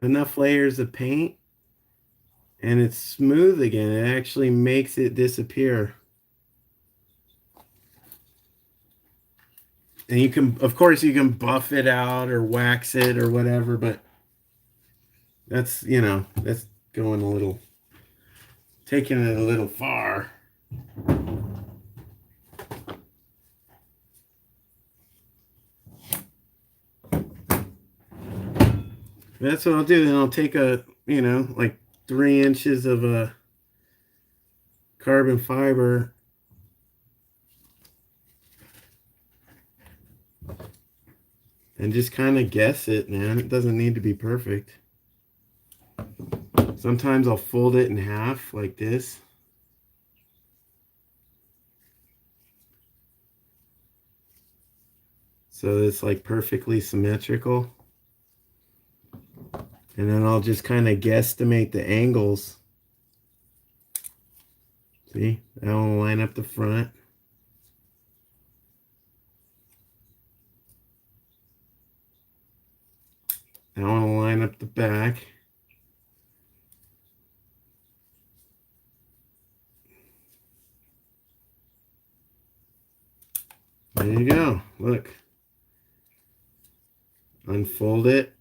enough layers of paint, and it's smooth again. It actually makes it disappear. And you can, of course, you can buff it out or wax it or whatever, but that's, that's going a little, taking it a little far. That's what I'll do. Then I'll take a, like 3 inches of a carbon fiber and just kind of guess it, man. It doesn't need to be perfect. Sometimes I'll fold it in half like this. So it's like perfectly symmetrical. And then I'll just kind of guesstimate the angles. See, that will line up the front. I want to line up the back. There you go. Look. Unfold it.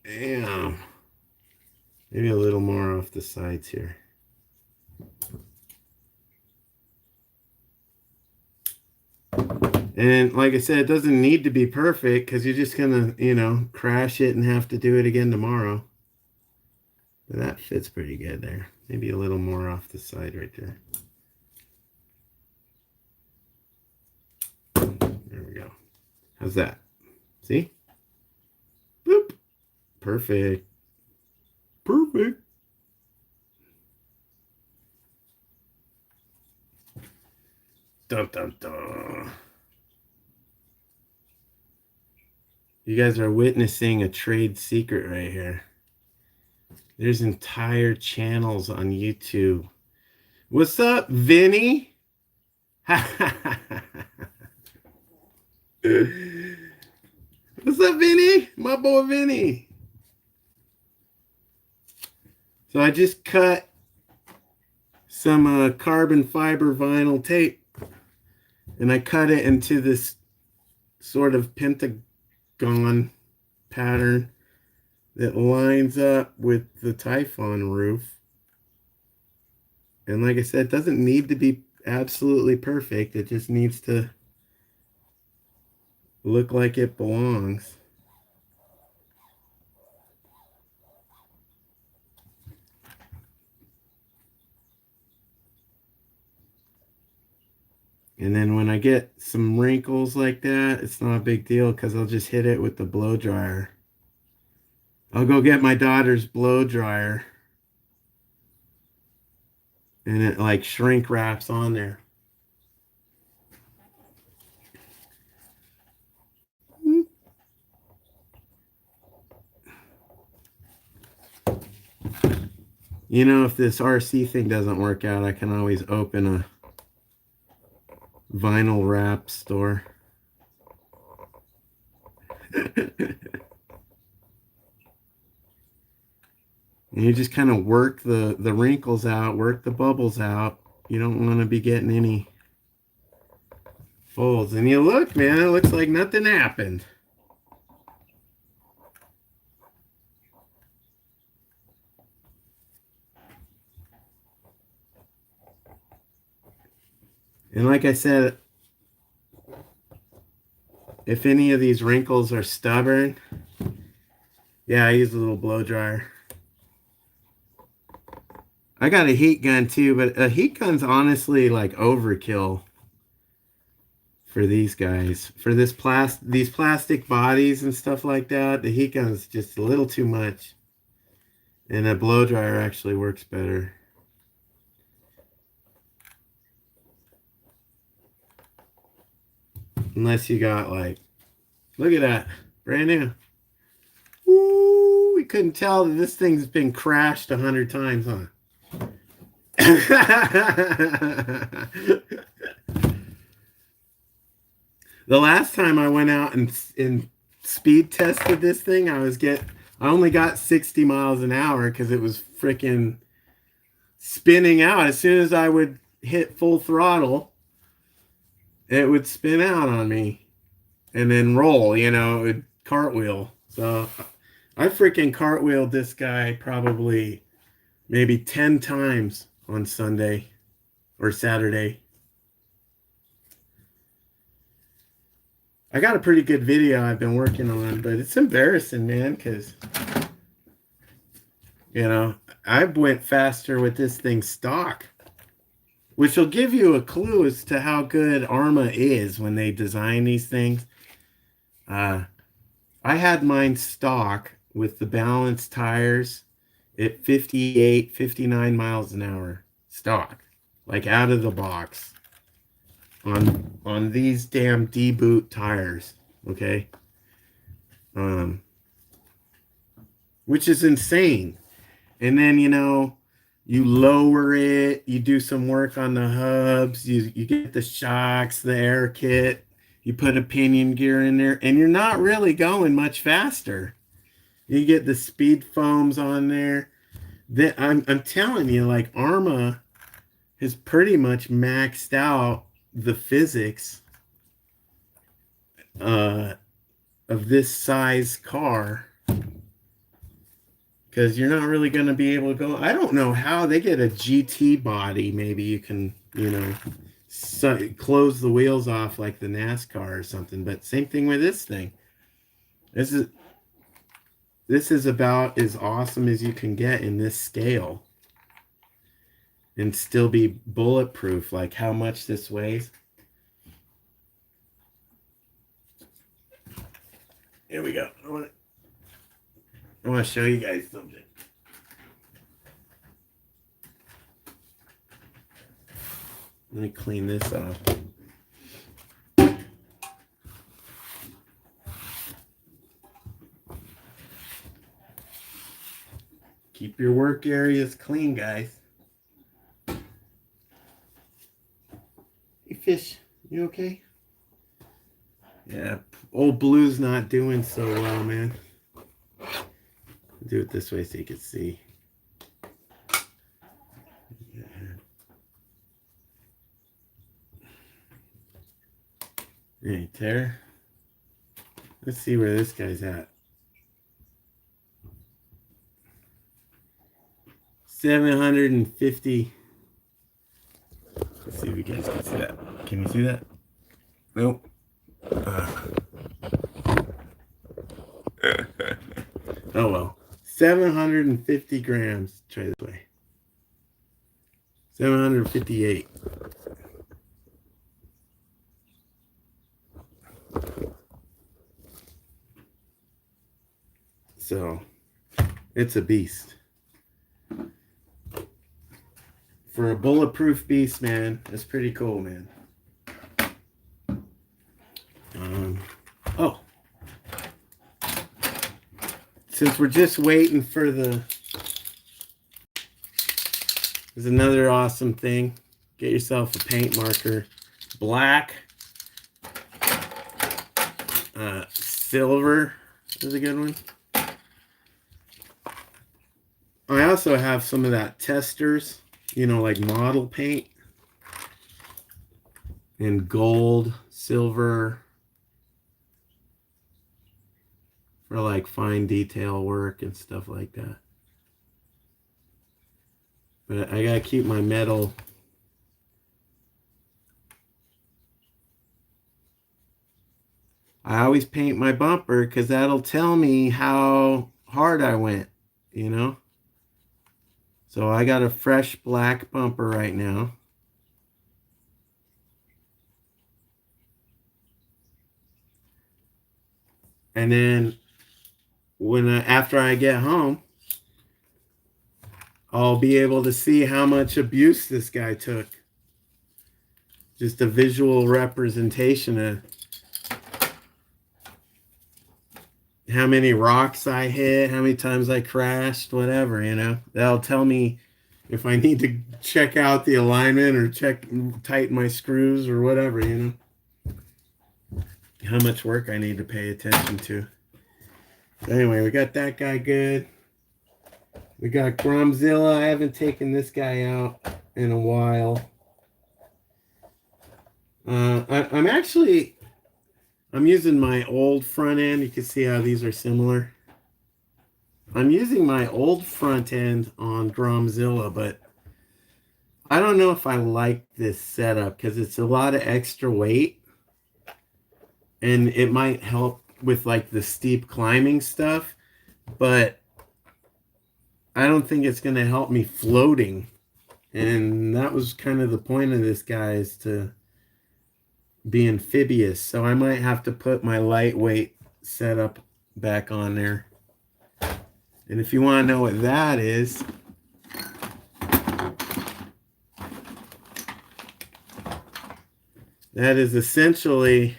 Bam. Maybe a little more off the sides here. And like I said, it doesn't need to be perfect because you're just going to, crash it and have to do it again tomorrow. But that fits pretty good there. Maybe a little more off the side right there. There we go. How's that? See? Boop. Perfect. Perfect. Dun, dun, dun. You guys are witnessing a trade secret right here. There's entire channels on YouTube. What's up, Vinny? What's up, Vinny? My boy, Vinny. So I just cut some carbon fiber vinyl tape, and I cut it into this sort of pentagon pattern that lines up with the Typhon roof. And like I said, it doesn't need to be absolutely perfect. It just needs to look like it belongs. And then when I get some wrinkles like that, it's not a big deal because I'll just hit it with the blow dryer. I'll go get my daughter's blow dryer. And it like shrink wraps on there. If this RC thing doesn't work out, I can always open a vinyl wrap store. And you just kind of work the wrinkles out, work the bubbles out. You don't want to be getting any folds. And you look, man, it looks like nothing happened. And like I said, if any of these wrinkles are stubborn, yeah, I use a little blow dryer. I got a heat gun too, but a heat gun's honestly like overkill for these guys. For these plastic bodies and stuff like that, the heat gun's just a little too much. And a blow dryer actually works better. Unless you got like, look at that, brand new. Ooh, we couldn't tell that this thing's been crashed 100 times, huh? The last time I went out and speed tested this thing, I only got 60 miles an hour because it was freaking spinning out. As soon as I would hit full throttle, it would spin out on me and then roll, it would cartwheel. So I freaking cartwheeled this guy probably maybe 10 times on Sunday or Saturday. I got a pretty good video I've been working on, but it's embarrassing, man, because, I went faster with this thing stock, which will give you a clue as to how good ARRMA is when they design these things. I had mine stock with the balanced tires at 58, 59 miles an hour stock, like out of the box on these damn D-boot tires, okay? Which is insane. And then, you lower it, you do some work on the hubs, you get the shocks, the air kit, you put a pinion gear in there, and you're not really going much faster. You get the speed foams on there. I'm telling you, like, ARRMA has pretty much maxed out the physics of this size car, because you're not really going to be able to go. I don't know how they get a GT body. Maybe you can, close the wheels off like the NASCAR or something. But same thing with this thing. This is about as awesome as you can get in this scale and still be bulletproof. Like how much this weighs. Here we go. I want to show you guys something. Let me clean this off. Keep your work areas clean, guys. Hey, fish, you okay? Yeah, old Blue's not doing so well, man. Do it this way so you can see. Hey, Tara. Let's see where this guy's at. 750. Let's see if you guys can see that. Can you see that? Nope. Oh well. 750 grams. Try this way. 758. So, it's a beast. For a bulletproof beast, man, it's pretty cool, man. Oh. Since we're just waiting for there's another awesome thing. Get yourself a paint marker. Black. Silver is a good one. I also have some of that testers, like model paint. And gold, silver. For like fine detail work and stuff like that. But I gotta keep my metal. I always paint my bumper because that'll tell me how hard I went, So I got a fresh black bumper right now. And then after I get home, I'll be able to see how much abuse this guy took. Just a visual representation of how many rocks I hit, how many times I crashed, whatever, That'll tell me if I need to check out the alignment or tighten my screws or whatever, how much work I need to pay attention to. Anyway, we got that guy good. We got Gromzilla. I haven't taken this guy out in a while. I'm using my old front end. You can see how these are similar. I'm using my old front end on Gromzilla, but I don't know if I like this setup because it's a lot of extra weight, and it might help with like the steep climbing stuff, but I don't think it's going to help me floating. And that was kind of the point of this guy, is to be amphibious. So I might have to put my lightweight setup back on there. And if you want to know what that is, that is essentially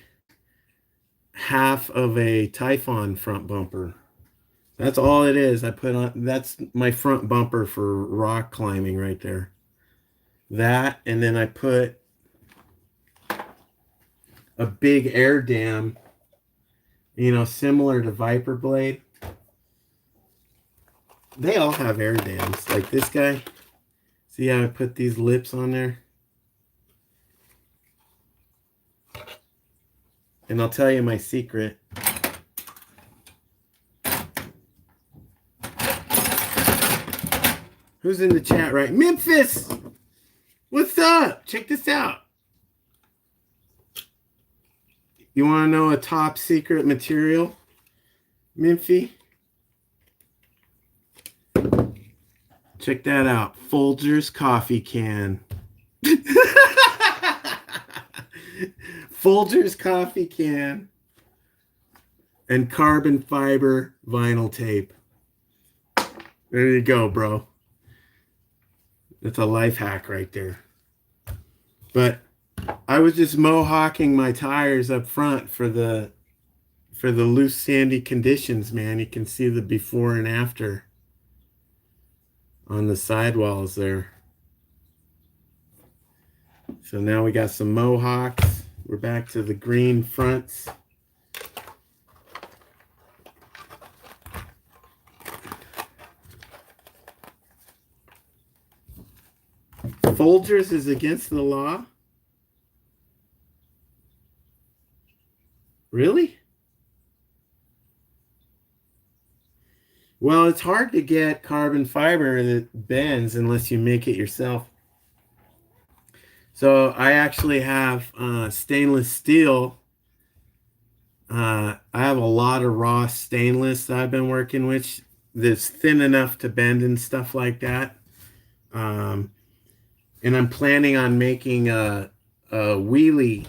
half of a Typhon front bumper. That's all it is. I put on, that's my front bumper for rock climbing right there. That, and then I put a big air dam, similar to Viper Blade. They all have air dams. Like this guy. See how I put these lips on there? And I'll tell you my secret. Who's in the chat, right? Memphis! What's up? Check this out. You want to know a top secret material, Memphis? Check that out. Folgers coffee can. Folgers coffee can and carbon fiber vinyl tape. There you go, bro. That's a life hack right there. But I was just Mohawking my tires up front for the loose sandy conditions, man. You can see the before and after on the sidewalls there. So now we got some Mohawks. We're back to the green fronts. Folgers is against the law? Really? Well, it's hard to get carbon fiber that bends unless you make it yourself. So I actually have stainless steel. I have a lot of raw stainless that I've been working with that's thin enough to bend and stuff like that. And I'm planning on making a wheelie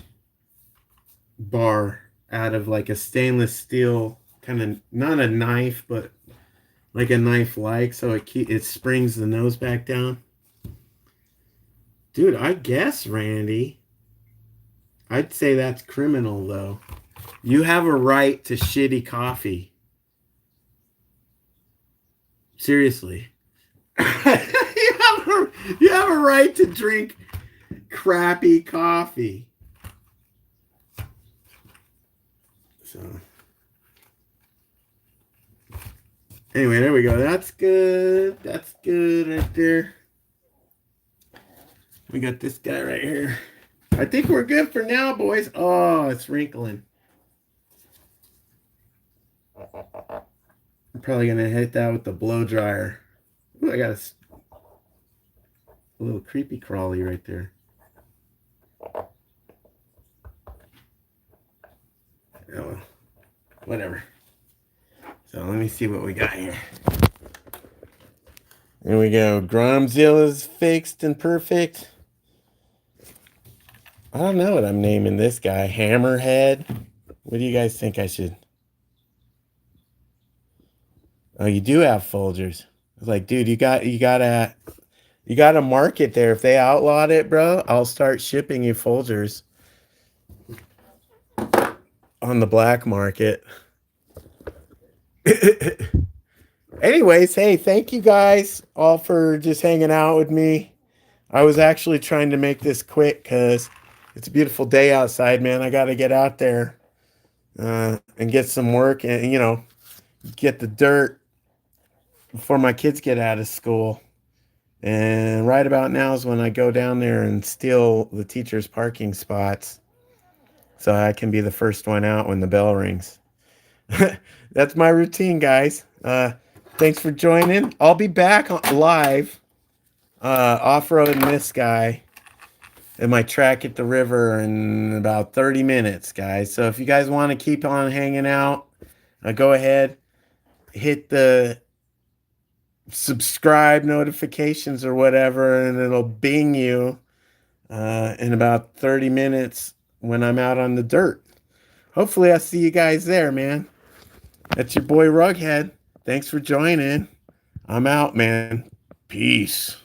bar out of like a stainless steel, kind of not a knife, but like a knife-like, so it springs the nose back down. Dude, I guess, Randy, I'd say that's criminal, though. You have a right to shitty coffee. Seriously. You have a right to drink crappy coffee. So, anyway, there we go. That's good. That's good right there. We got this guy right here. I think we're good for now, boys. Oh, it's wrinkling. I'm probably going to hit that with the blow dryer. Ooh, I got a little creepy crawly right there. Oh, well, whatever. So let me see what we got here. There we go. Gromzilla's fixed and perfect. I don't know what I'm naming this guy. Hammerhead. What do you guys think I should? Oh, you do have Folgers. I was like, dude, you gotta market there. If they outlawed it, bro, I'll start shipping you Folgers on the black market. Anyways, hey, thank you guys all for just hanging out with me. I was actually trying to make this quick because it's a beautiful day outside, man. I got to get out there and get some work and, get the dirt before my kids get out of school. And right about now is when I go down there and steal the teacher's parking spots so I can be the first one out when the bell rings. That's my routine, guys. Thanks for joining. I'll be back live off-roading this guy and my track at the river in about 30 minutes, guys. So if you guys want to keep on hanging out, go ahead, hit the subscribe notifications or whatever, and it'll bing you in about 30 minutes when I'm out on the dirt. Hopefully I'll see you guys there, man. That's your boy Rugghead. Thanks for joining. I'm out, man. Peace.